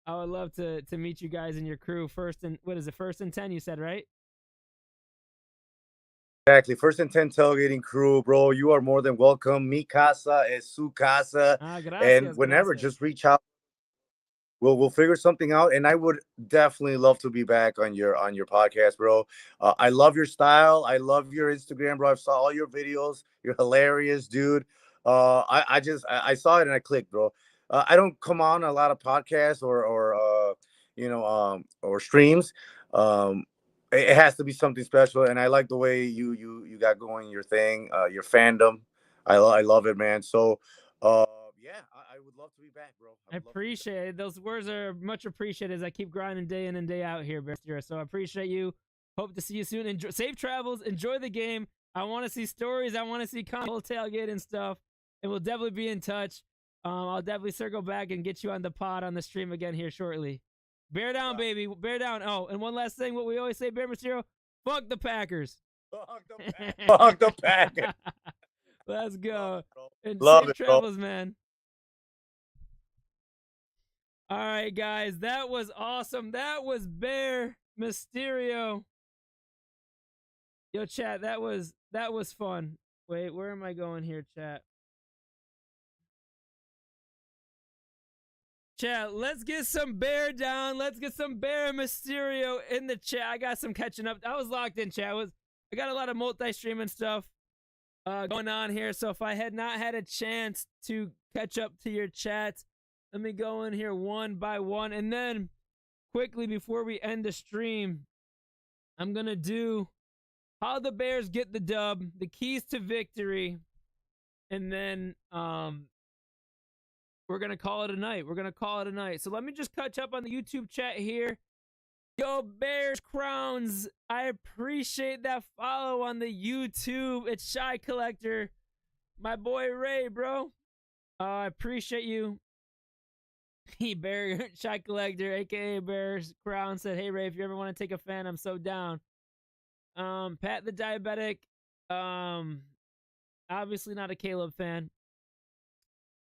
I would love to meet you guys and your crew. First and 10, you said, right? Exactly. First and 10 tailgating crew, bro. You are more than welcome. Mi casa es su casa. Gracias, And whenever, gracias. just reach out. We'll figure something out, and I would definitely love to be back on your podcast, bro. I love your style. I love your Instagram, bro. I saw all your videos. You're hilarious, dude. I saw it and I clicked, bro. I don't come on a lot of podcasts or streams. Um, it has to be something special, and I like the way you got going your thing, your fandom. I love it, man. So. Yeah, I would love to be back, bro. I appreciate it. Those words are much appreciated as I keep grinding day in and day out here, Bear. So I appreciate you. Hope to see you soon. Enjoy, safe travels. Enjoy the game. I want to see stories. I want to see tailgate and stuff. And we'll definitely be in touch. I'll definitely circle back and get you on the pod on the stream again here shortly. Bear down, baby. Bear down. Oh, and one last thing, what we always say, Bear Misterio, fuck the Packers. Fuck the Packers. Fuck the Packers. Let's go. And Love safe it, travels, bro. man. All right, guys, that was awesome. That was Bear Misterio. Yo, chat, that was fun. Wait, where am I going here, chat? Chat, let's get some Bear down. Let's get some Bear Misterio in the chat. I got some catching up. I was locked in, chat. I got a lot of multi-streaming stuff going on here. So if I had not had a chance to catch up to your chats, let me go in here one by one. And then quickly before we end the stream, I'm going to do how the Bears get the dub, the keys to victory, and then we're going to call it a night. So let me just catch up on the YouTube chat here. Yo, Bears Crowns, I appreciate that follow on the YouTube. It's Shy Collector. My boy Ray, bro. I appreciate you. Bear Shy Collector, aka Bears Crown, said, "Hey Ray, if you ever want to take a fan, I'm so down." Pat the Diabetic, obviously not a Caleb fan.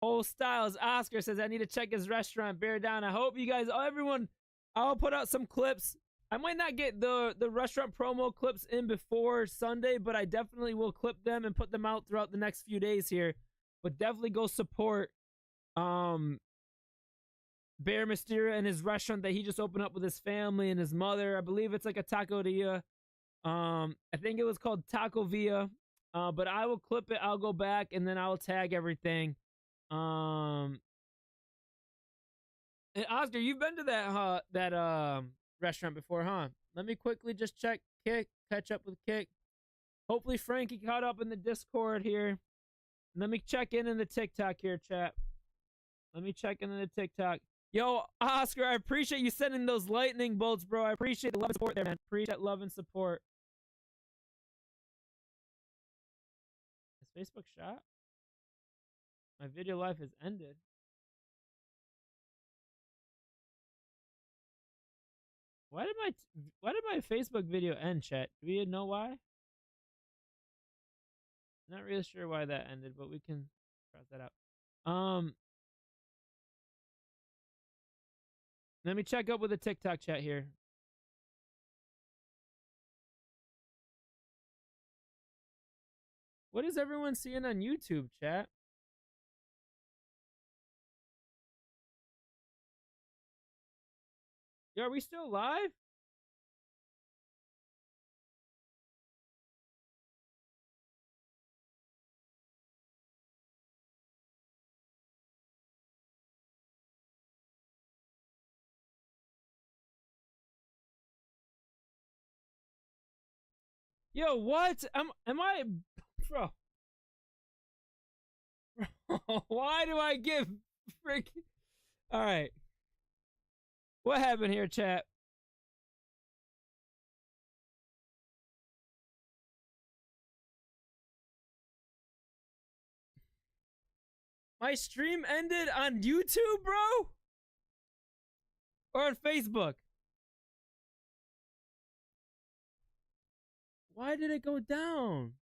Whole Styles Oscar says, "I need to check his restaurant. Bear down." I hope you guys, everyone, I'll put out some clips. I might not get the restaurant promo clips in before Sunday, but I definitely will clip them and put them out throughout the next few days here. But definitely go support Bear Misterio and his restaurant that he just opened up with his family and his mother. I believe it's like a taqueria. I think it was called Taco Villa. But I will clip it. I'll go back and then I'll tag everything. And Oscar, you've been to that restaurant before, huh? Let me quickly just check Kick, catch up with Kick. Hopefully Frankie caught up in the Discord here. Let me check in the TikTok here, chat. Let me check in the TikTok. Yo, Oscar, I appreciate you sending those lightning bolts, bro. I appreciate the love and support there, man. Appreciate love and support. Is Facebook shot? My video life has ended. Why did my Facebook video end, chat? Do we know why? Not really sure why that ended, but we can cross that out. Let me check up with the TikTok chat here. What is everyone seeing on YouTube, chat? Yo, are we still live? Yo, what? Am I, bro? Why do I give freaking? All right, what happened here, chat? My stream ended on YouTube, bro, or on Facebook. Why did it go down?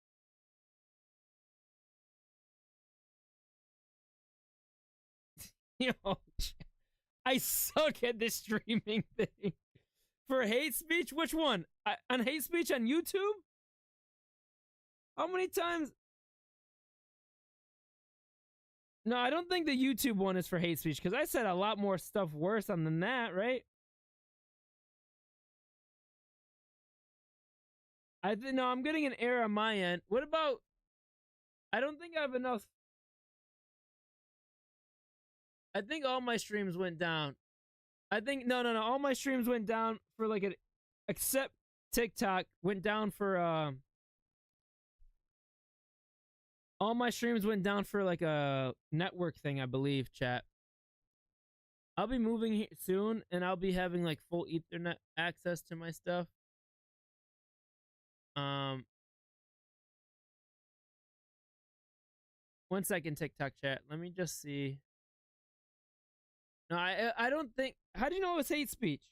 Yo, I suck at this streaming thing. For hate speech, which one? On hate speech on YouTube? How many times? No, I don't think the YouTube one is for hate speech because I said a lot more stuff worse on than that, right? I think no, I'm getting an error on my end. What about? I don't think I have enough. I think all my streams went down. I think no. All my streams went down for like an, except TikTok went down for all my streams went down for like a network thing, I believe, chat. I'll be moving soon and I'll be having like full Ethernet access to my stuff. Um 1 second, TikTok chat. Let me just see. No, I don't think. How do you know it was hate speech?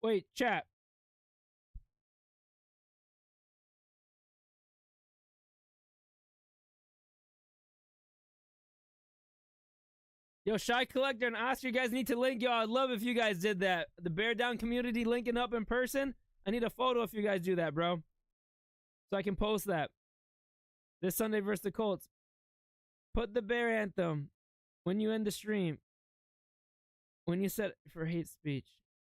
Wait, chat. Yo, Shy Collector and Oscar, you guys need to link. Yo, I'd love if you guys did that. The Bear Down community linking up in person. I need a photo if you guys do that, bro. So I can post that. This Sunday versus the Colts. Put the Bear Anthem when you end the stream. When you said for hate speech.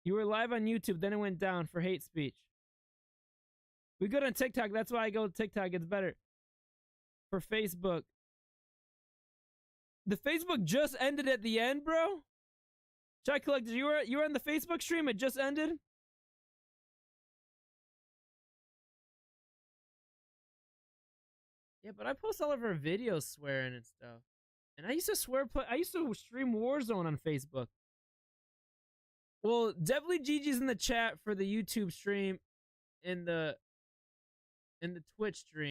You were live on YouTube, then it went down for hate speech. We good on TikTok. That's why I go to TikTok. It's better. For Facebook. The Facebook just ended at the end, bro. Shy Collector, you were on the Facebook stream. It just ended. Yeah, but I post all of our videos swearing and stuff. And I used to swear. I used to stream Warzone on Facebook. Well, definitely Gigi's in the chat for the YouTube stream, in the Twitch stream.